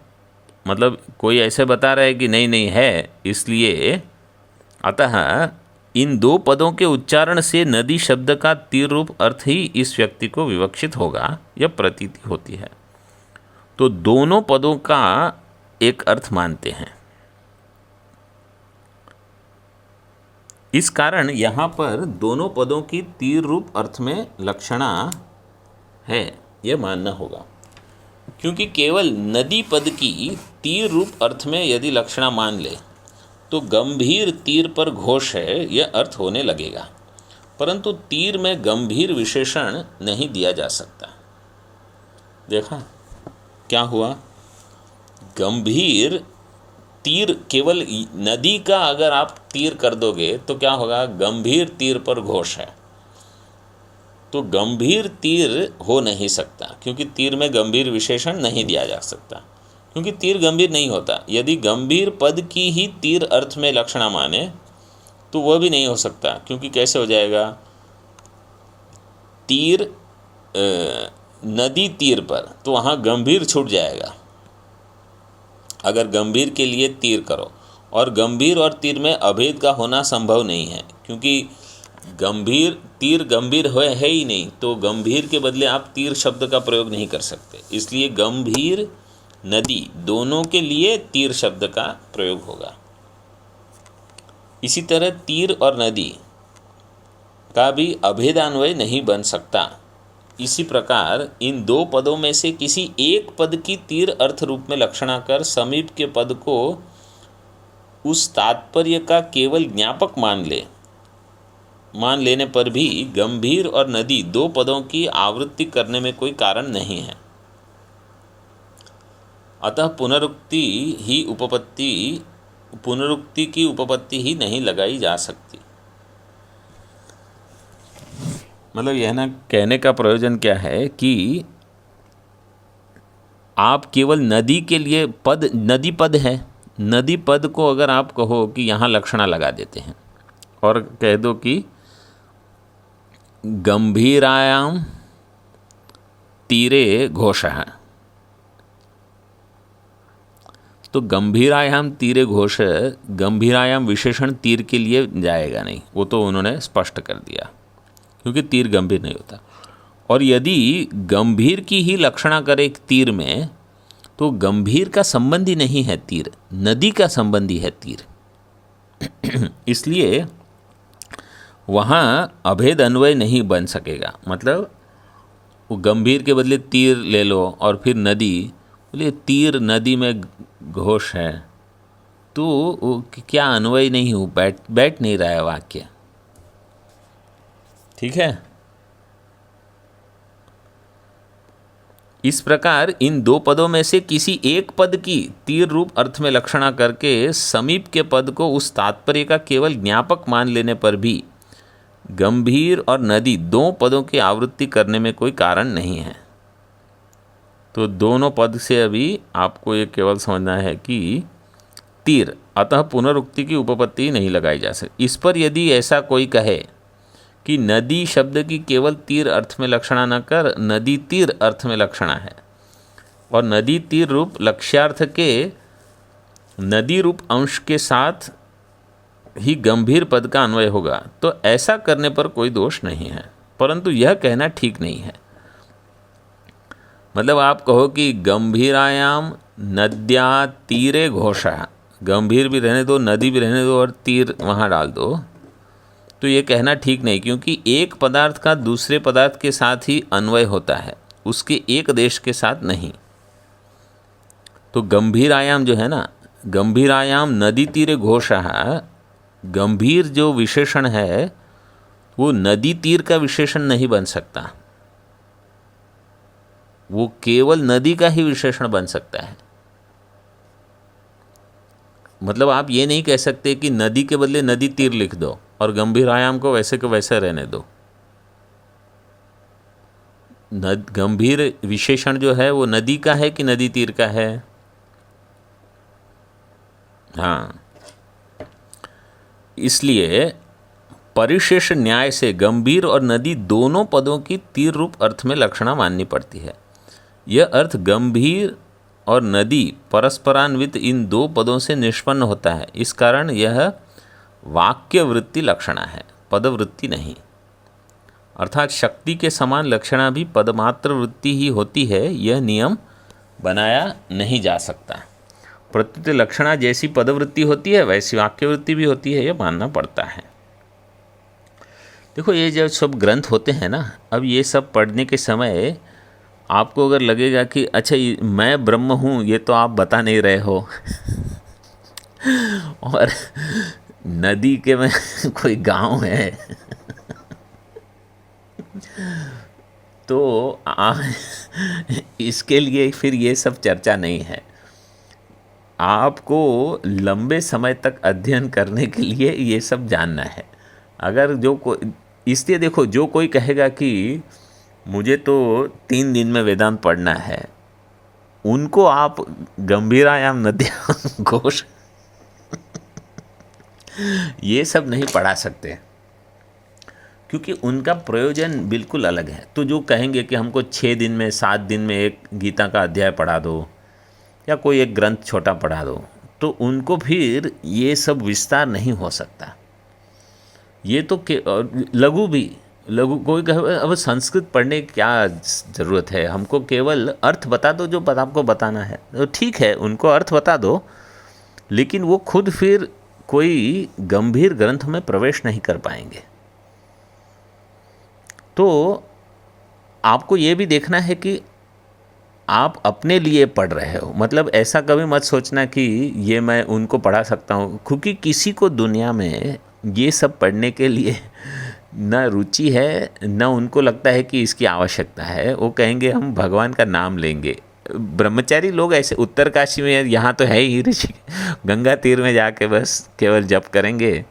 मतलब कोई ऐसे बता रहा है कि नहीं नहीं है, इसलिए अतः इन दो पदों के उच्चारण से नदी शब्द का तीर रूप अर्थ ही इस व्यक्ति को विवक्षित होगा, यह प्रतीति होती है। तो दोनों पदों का एक अर्थ मानते हैं। इस कारण यहाँ पर दोनों पदों की तीर रूप अर्थ में लक्षणा है, यह मानना होगा। क्योंकि केवल नदी पद की तीर रूप अर्थ में यदि लक्षणा मान ले तो गंभीर तीर पर घोष है यह अर्थ होने लगेगा, परंतु तीर में गंभीर विशेषण नहीं दिया जा सकता। देखा क्या हुआ, गंभीर तीर केवल नदी का अगर आप तीर कर दोगे तो क्या होगा, गंभीर तीर पर घोष है, तो गंभीर तीर हो नहीं सकता, क्योंकि तीर में गंभीर विशेषण नहीं दिया जा सकता, क्योंकि तीर गंभीर नहीं होता। यदि गंभीर पद की ही तीर अर्थ में लक्षणा माने तो वह भी नहीं हो सकता, क्योंकि कैसे हो जाएगा, तीर नदी तीर पर, तो वहाँ गंभीर छूट जाएगा अगर गंभीर के लिए तीर करो, और गंभीर और तीर में अभेद का होना संभव नहीं है, क्योंकि गंभीर तीर गंभीर है ही नहीं, तो गंभीर के बदले आप तीर शब्द का प्रयोग नहीं कर सकते, इसलिए गंभीर नदी दोनों के लिए तीर शब्द का प्रयोग होगा। इसी तरह तीर और नदी का भी अभेदान्वय नहीं बन सकता। इसी प्रकार इन दो पदों में से किसी एक पद की तीर अर्थ रूप में लक्षणा कर समीप के पद को उस तात्पर्य का केवल ज्ञापक मान लेने पर भी गंभीर और नदी दो पदों की आवृत्ति करने में कोई कारण नहीं है। अतः पुनरुक्ति की उपपत्ति ही नहीं लगाई जा सकती। मतलब यह ना कहने का प्रयोजन क्या है कि आप केवल नदी के लिए नदी पद है, नदी पद को अगर आप कहो कि यहाँ लक्षणा लगा देते हैं और कह दो कि गंभीरायाम तीरे घोषः, तो गंभीरायाम तीरे घोष, गंभीरायाम विशेषण तीर के लिए जाएगा नहीं, वो तो उन्होंने स्पष्ट कर दिया, क्योंकि तीर गंभीर नहीं होता। और यदि गंभीर की ही लक्षणा करे तीर में, तो गंभीर का संबंधी नहीं है तीर, नदी का संबंधी है तीर इसलिए वहाँ अभेद अन्वय नहीं बन सकेगा। मतलब वो गंभीर के बदले तीर ले लो और फिर नदी, बोले तीर नदी में घोष है, तो क्या अन्वय नहीं हो, बैठ नहीं रहा है वाक्य। ठीक है, इस प्रकार इन दो पदों में से किसी एक पद की तीर रूप अर्थ में लक्षणा करके समीप के पद को उस तात्पर्य का केवल ज्ञापक मान लेने पर भी गंभीर और नदी दो पदों की आवृत्ति करने में कोई कारण नहीं है। तो दोनों पद से अभी आपको ये केवल समझना है कि तीर, अतः पुनरुक्ति की उपपत्ति नहीं लगाई जा सकती। इस पर यदि ऐसा कोई कहे कि नदी शब्द की केवल तीर अर्थ में लक्षणा न कर नदी तीर अर्थ में लक्षणा है, और नदी तीर रूप लक्ष्यार्थ के नदी रूप अंश के साथ ही गंभीर पद का अन्वय होगा, तो ऐसा करने पर कोई दोष नहीं है, परंतु यह कहना ठीक नहीं है। मतलब आप कहो कि गंभीरायाम नद्या तीरे घोषः, गंभीर भी रहने दो, नदी भी रहने दो और तीर वहाँ डाल दो, तो ये कहना ठीक नहीं, क्योंकि एक पदार्थ का दूसरे पदार्थ के साथ ही अन्वय होता है, उसके एक देश के साथ नहीं। तो गंभीरायाम जो है ना, गंभीरायाम नदी तीरे घोषः, गंभीर जो विशेषण है वो नदी तीर का विशेषण नहीं बन सकता, वो केवल नदी का ही विशेषण बन सकता है। मतलब आप ये नहीं कह सकते कि नदी के बदले नदी तीर लिख दो और गंभीर आयाम को वैसे के वैसे रहने दो। गंभीर विशेषण जो है वो नदी का है कि नदी तीर का है? हाँ, इसलिए परिशेष न्याय से गंभीर और नदी दोनों पदों की तीर रूप अर्थ में लक्षणा माननी पड़ती है। यह अर्थ गंभीर और नदी परस्परान्वित इन दो पदों से निष्पन्न होता है। इस कारण यह वाक्य वृत्ति लक्षणा है, पदवृत्ति नहीं। अर्थात शक्ति के समान लक्षणा भी पदमात्र वृत्ति ही होती है, यह नियम बनाया नहीं जा सकता। प्रत्युत लक्षणा जैसी पदवृत्ति होती है वैसी वाक्यवृत्ति भी होती है, यह मानना पड़ता है। देखो, ये जो सब ग्रंथ होते हैं ना, अब ये सब पढ़ने के समय आपको अगर लगेगा कि अच्छा मैं ब्रह्म हूँ, ये तो आप बता नहीं रहे हो और नदी के में कोई गांव है तो इसके लिए फिर ये सब चर्चा नहीं है। आपको लंबे समय तक अध्ययन करने के लिए ये सब जानना है। अगर जो कोई, इसलिए देखो, जो कोई कहेगा कि मुझे तो 3 दिन में वेदांत पढ़ना है, उनको आप गंभीरायाम नद्या घोष ये सब नहीं पढ़ा सकते, क्योंकि उनका प्रयोजन बिल्कुल अलग है। तो जो कहेंगे कि हमको 6 दिन में 7 दिन में एक गीता का अध्याय पढ़ा दो या कोई एक ग्रंथ छोटा पढ़ा दो, तो उनको फिर ये सब विस्तार नहीं हो सकता। ये तो लघु भी लघु, कोई कहे अब संस्कृत पढ़ने की क्या ज़रूरत है, हमको केवल अर्थ बता दो जो आपको बताना है, तो ठीक है, उनको अर्थ बता दो, लेकिन वो खुद फिर कोई गंभीर ग्रंथ में प्रवेश नहीं कर पाएंगे। तो आपको ये भी देखना है कि आप अपने लिए पढ़ रहे हो, मतलब ऐसा कभी मत सोचना कि ये मैं उनको पढ़ा सकता हूँ, क्योंकि किसी को दुनिया में ये सब पढ़ने के लिए न रुचि है, न उनको लगता है कि इसकी आवश्यकता है। वो कहेंगे हम भगवान का नाम लेंगे। ब्रह्मचारी लोग ऐसे उत्तरकाशी में, यहाँ तो है ही ऋषि, गंगा तीर में जाके बस केवल जप करेंगे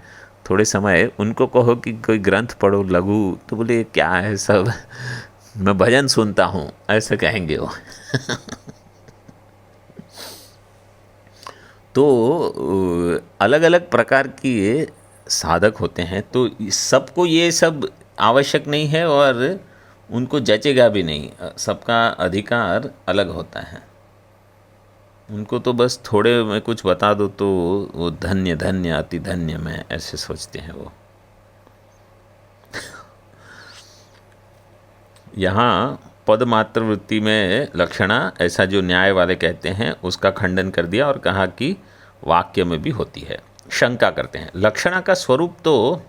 थोड़े समय। उनको कहो कि कोई ग्रंथ पढ़ो लघु, तो बोले क्या है सब, मैं भजन सुनता हूँ, ऐसे कहेंगे वो तो अलग अलग प्रकार की साधक होते हैं, तो सबको ये सब आवश्यक नहीं है और उनको जचेगा भी नहीं। सबका अधिकार अलग होता है। उनको तो बस थोड़े में कुछ बता दो तो वो धन्य धन्य अति धन्य में ऐसे सोचते हैं वो। यहाँ पदमात्र वृत्ति में लक्षणा, ऐसा जो न्याय वाले कहते हैं, उसका खंडन कर दिया और कहा कि वाक्य में भी होती है। शंका करते हैं, लक्षणा का स्वरूप तो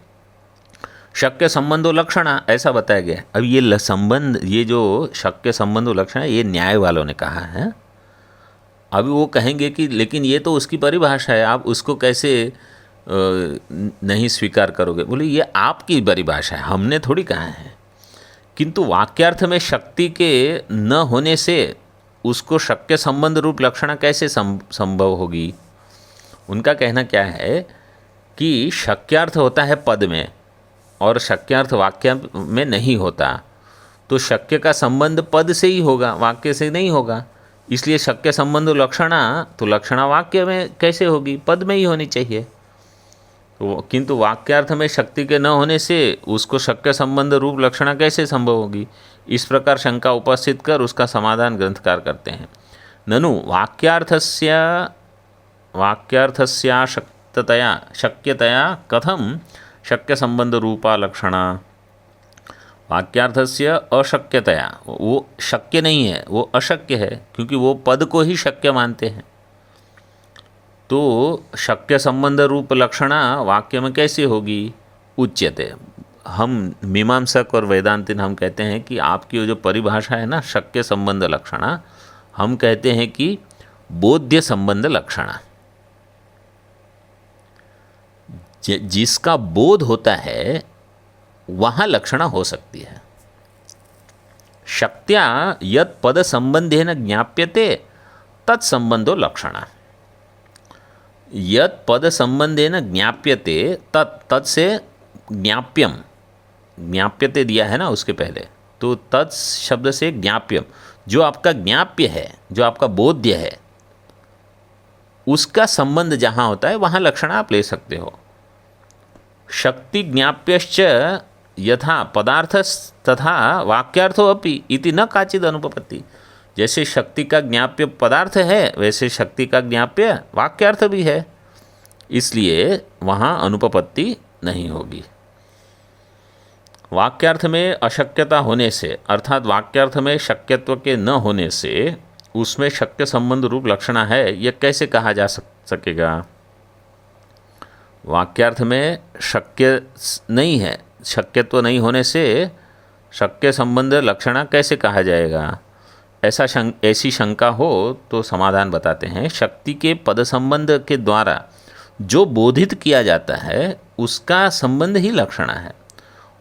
शक्य संबंधो लक्षणा ऐसा बताया गया है। अब ये संबंध, ये जो शक्य संबंधो लक्षणा, ये न्याय वालों ने कहा है। अभी वो कहेंगे कि लेकिन ये तो उसकी परिभाषा है, आप उसको कैसे नहीं स्वीकार करोगे। बोले ये आपकी परिभाषा है, हमने थोड़ी कहा है। किंतु वाक्यार्थ में शक्ति के न होने से उसको शक्य संबंध रूप लक्षणा कैसे संभव होगी। उनका कहना क्या है कि शक्यार्थ होता है पद में और शक्यार्थ वाक्य में नहीं होता, तो शक्य का संबंध पद से ही होगा, वाक्य से नहीं होगा। इसलिए शक्य संबंध लक्षणा, तो लक्षणा वाक्य में कैसे होगी, पद में ही होनी चाहिए। तो किंतु वाक्यार्थ में शक्ति के न होने से उसको शक्य संबंध रूप लक्षणा कैसे संभव होगी। इस प्रकार शंका उपस्थित कर उसका समाधान ग्रंथकार करते हैं। ननु वाक्यार्थस्या शक्यतया कथम शक्य संबंध रूपा लक्षणा। वाक्यार्थस्य अशक्यतया, वो शक्य नहीं है, वो अशक्य है, क्योंकि वो पद को ही शक्य मानते हैं। तो शक्य संबंध रूप लक्षणा वाक्य में कैसे होगी। उच्यते, हम मीमांसक और वेदांतिन हम कहते हैं कि आपकी जो परिभाषा है ना शक्य संबंध लक्षणा, हम कहते हैं कि बोध्य संबंध लक्षणा। जिसका बोध होता है वहाँ लक्षणा हो सकती है। शक्त्या यत् पद संबंधेन ज्ञाप्यते तत्संबंधो लक्षणा। यत् पद संबंधेन ज्ञाप्यते तत् से ज्ञाप्यम, ज्ञाप्यते दिया है ना उसके पहले, तो तत् शब्द से ज्ञाप्यम, जो आपका ज्ञाप्य है, जो आपका बोध्य है, उसका संबंध जहाँ होता है वहाँ लक्षणा आप ले सकते हो। शक्ति ज्ञाप्यश्च यथा पदार्थ तथा वाक्यार्थो अपि इति न काचिद अनुपपत्ति। जैसे शक्ति का ज्ञाप्य पदार्थ है वैसे शक्ति का ज्ञाप्य वाक्यार्थ भी है, इसलिए वहाँ अनुपपत्ति नहीं होगी। वाक्यार्थ में अशक्यता होने से अर्थात वाक्यार्थ में शक्यत्व के न होने से उसमें शक्य संबंध रूप लक्षणा है, यह कैसे कहा जा सकेगा? वाक्यार्थ में शक्य नहीं है, शक्यत्व नहीं होने से शक्य संबंध लक्षणा कैसे कहा जाएगा? ऐसी शंका हो तो समाधान बताते हैं। शक्ति के पद संबंध के द्वारा जो बोधित किया जाता है उसका संबंध ही लक्षणा है,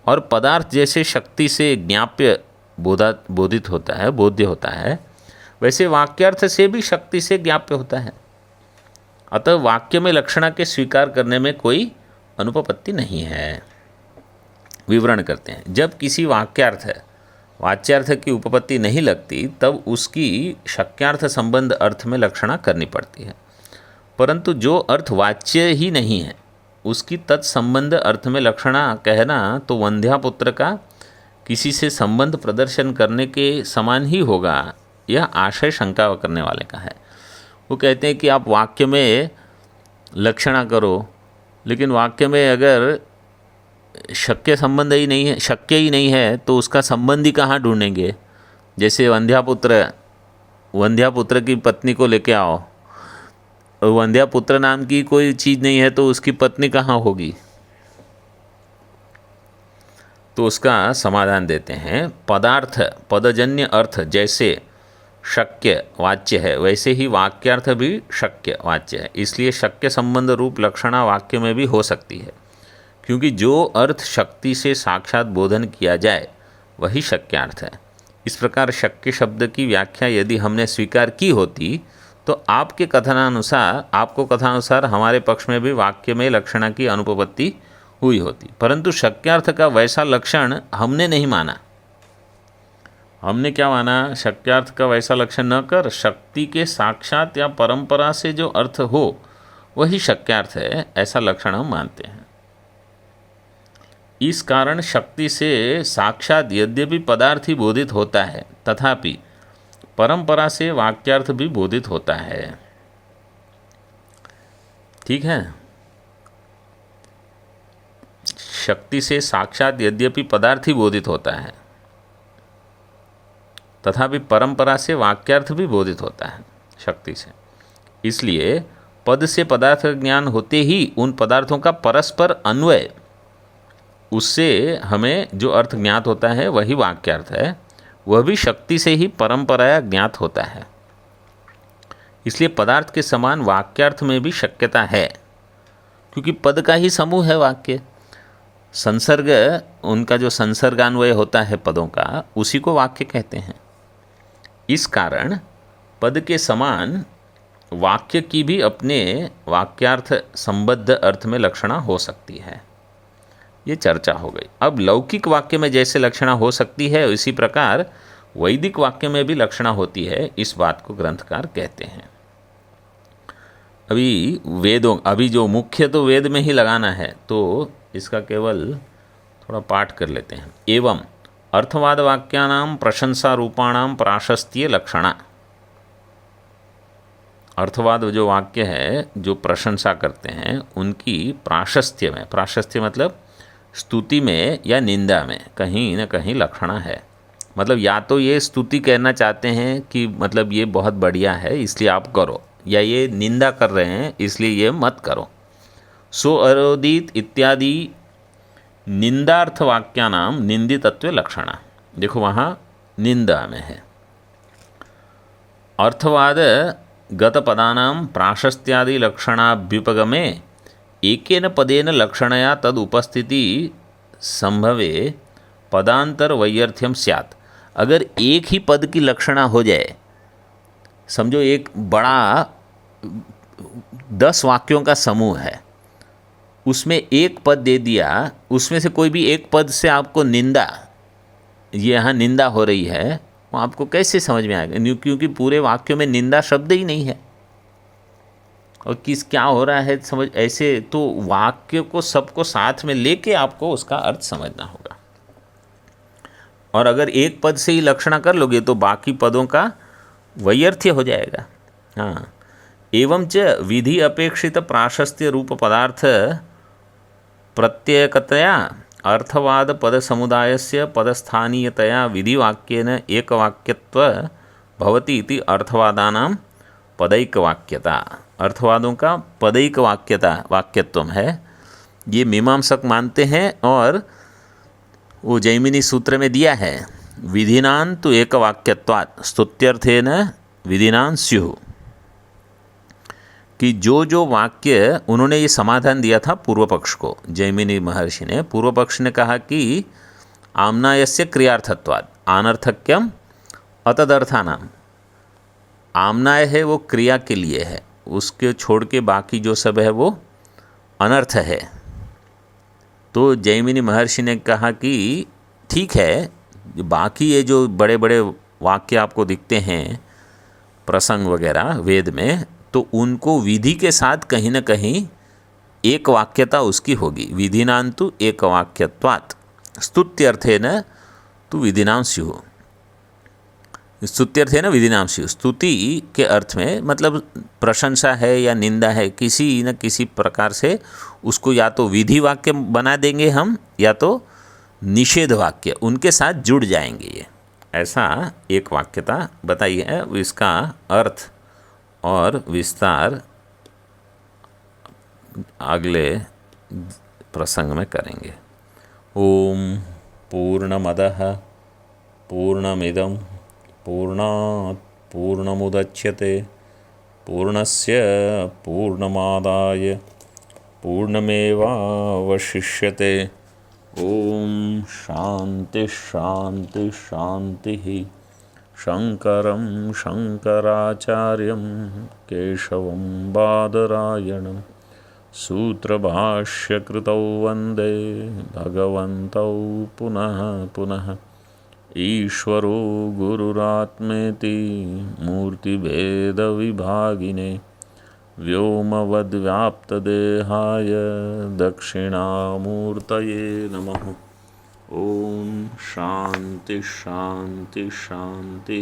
और पदार्थ जैसे शक्ति से ज्ञाप्य बोधित होता है, बोध्य होता है, वैसे वाक्यार्थ से भी शक्ति से ज्ञाप्य होता है। अतः वाक्य में लक्षणा के स्वीकार करने में कोई अनुपपत्ति नहीं है। विवरण करते हैं। जब किसी वाच्यार्थ की उपपत्ति नहीं लगती तब उसकी शक्यार्थ संबंध अर्थ में लक्षणा करनी पड़ती है, परंतु जो अर्थ वाच्य ही नहीं है उसकी तत्संबंध अर्थ में लक्षणा कहना तो वंध्यापुत्र का किसी से संबंध प्रदर्शन करने के समान ही होगा, यह आशय शंका करने वाले का है। वो कहते हैं कि आप वाक्य में लक्षणा करो, लेकिन वाक्य में अगर शक्य संबंध ही नहीं है, शक्य ही नहीं है, तो उसका संबंध ही कहाँ ढूंढेंगे? जैसे वंध्यापुत्र की पत्नी को लेके आओ, वंध्यापुत्र नाम की कोई चीज़ नहीं है तो उसकी पत्नी कहाँ होगी? तो उसका समाधान देते हैं। पदार्थ पदजन्य अर्थ जैसे शक्य वाच्य है वैसे ही वाक्यार्थ भी शक्य वाच्य है, इसलिए शक्य संबंध रूप लक्षणा वाक्य में भी हो सकती है, क्योंकि जो अर्थ शक्ति से साक्षात बोधन किया जाए वही शक्यार्थ है। इस प्रकार शक्य शब्द की व्याख्या यदि हमने स्वीकार की होती तो आपको कथानुसार हमारे पक्ष में भी वाक्य में लक्षणा की अनुपपत्ति हुई होती, परंतु शक्यार्थ का वैसा लक्षण हमने नहीं माना। हमने क्या माना? शक्यार्थ का वैसा लक्षण न कर शक्ति के साक्षात या परंपरा से जो अर्थ हो वही शक्यार्थ है, ऐसा लक्षण हम मानते हैं। इस कारण शक्ति से साक्षात यद्यपि पदार्थ ही बोधित होता है तथापि परंपरा से वाक्यार्थ भी बोधित होता है। ठीक है, शक्ति से साक्षात यद्यपि पदार्थ ही बोधित होता है तथापि परंपरा से वाक्यार्थ भी बोधित होता है शक्ति से, इसलिए पद से पदार्थ ज्ञान होते ही उन पदार्थों का परस्पर अन्वय, उससे हमें जो अर्थ ज्ञात होता है वही वाक्यार्थ है, वह भी शक्ति से ही परंपराया ज्ञात होता है। इसलिए पदार्थ के समान वाक्यार्थ में भी शक्यता है, क्योंकि पद का ही समूह है वाक्य। संसर्ग, उनका जो संसर्गान्वय होता है पदों का, उसी को वाक्य कहते हैं। इस कारण पद के समान वाक्य की भी अपने वाक्यार्थ संबद्ध अर्थ में लक्षणा हो सकती है। ये चर्चा हो गई। अब लौकिक वाक्य में जैसे लक्षणा हो सकती है इसी प्रकार वैदिक वाक्य में भी लक्षणा होती है, इस बात को ग्रंथकार कहते हैं। अभी जो मुख्य तो वेद में ही लगाना है, तो इसका केवल थोड़ा पाठ कर लेते हैं। एवं अर्थवाद वाक्यानां प्रशंसा रूपाणां प्राशस्त्य लक्षणा। अर्थवाद जो वाक्य है जो प्रशंसा करते हैं उनकी प्राशस्त्य में, प्राशस्त्य मतलब स्तुति में या निंदा में कहीं न कहीं लक्षणा है। मतलब या तो ये स्तुति कहना चाहते हैं कि मतलब ये बहुत बढ़िया है इसलिए आप करो, या ये निंदा कर रहे हैं इसलिए ये मत करो। सो अरोदित इत्यादि निंदार्थ वाक्यानाम निंदितत्व लक्षणा। देखो वहाँ निंदा में है। अर्थवाद गत पदानां प्राशस्त्यादि लक्षणाभ्युपगमे एकेन पदेन लक्षणया तद उपस्थिति संभवे पदांतर वैयर्थ्यम स्यात्। अगर एक ही पद की लक्षणा हो जाए, समझो एक बड़ा 10 वाक्यों का समूह है, उसमें एक पद दे दिया, उसमें से कोई भी एक पद से आपको निंदा, ये यहाँ निंदा हो रही है, वो आपको कैसे समझ में आएगा? क्योंकि पूरे वाक्यों में निंदा शब्द ही नहीं है। और किस क्या हो रहा है समझ, ऐसे तो वाक्य को सबको साथ में लेके आपको उसका अर्थ समझना होगा। और अगर एक पद से ही लक्षणा कर लोगे तो बाकी पदों का वैयर्थ्य हो जाएगा। हाँ, एवं च विधि अपेक्षित प्राशस्त्य रूप पदार्थ प्रत्ययकतया अर्थवाद पद समुदायस्य पदस्थानीयतया विधिवाक्येन एकवाक्यत्व भवति इति अर्थवादानां पदैकवाक्यता। अर्थवादों का पदैक वाक्यत्व है, ये मीमांसक मानते हैं। और वो जैमिनी सूत्र में दिया है, विधिनां तु एकवाक्यत्वात् स्तुत्यर्थेन विधिनां स्युः, कि जो वाक्य उन्होंने ये समाधान दिया था पूर्व पक्ष को, जैमिनी महर्षि ने, पूर्व पक्ष ने कहा कि आम्नायस्य क्रियार्थत्वात् अनर्थक्यम अतदर्थानाम, आम्नाय है वो क्रिया के लिए है, उसके छोड़ के बाकी जो सब है वो अनर्थ है। तो जैमिनी महर्षि ने कहा कि ठीक है, बाकी ये जो बड़े बड़े वाक्य आपको दिखते हैं प्रसंग वगैरह वेद में, तो उनको विधि के साथ कहीं ना कहीं एक वाक्यता उसकी होगी। विधिनांतु एक वाक्यत्वात् स्तुत्यर्थेन तु विधिनां स्युः, स्तुत्यर्थेन विधिनां स्युः, स्तुति के अर्थ में मतलब प्रशंसा है या निंदा है, किसी न किसी प्रकार से उसको या तो विधि वाक्य बना देंगे हम, या तो निषेध वाक्य उनके साथ जुड़ जाएंगे। ये ऐसा एक वाक्यता बताई है। इसका अर्थ और विस्तार अगले प्रसंग में करेंगे। ओम पूर्णमदः पूर्णमिदं पूर्णात् पूर्णमुदच्यते पूर्णस्य पूर्णमादाय पूर्णमेवावशिष्यते। ओम शांति शांति शांतिः। शंकरं शंकराचार्यं केशवं बादरायणं सूत्रभाष्यकृतौ वन्दे भगवन्तौ पुनः पुनः। ईश्वरो गुरुरात्मेति मूर्तिभेदविभागिने व्योमवद्व्याप्तदेहाय दक्षिणामूर्तये नमः। ओम शांति शांति शांति।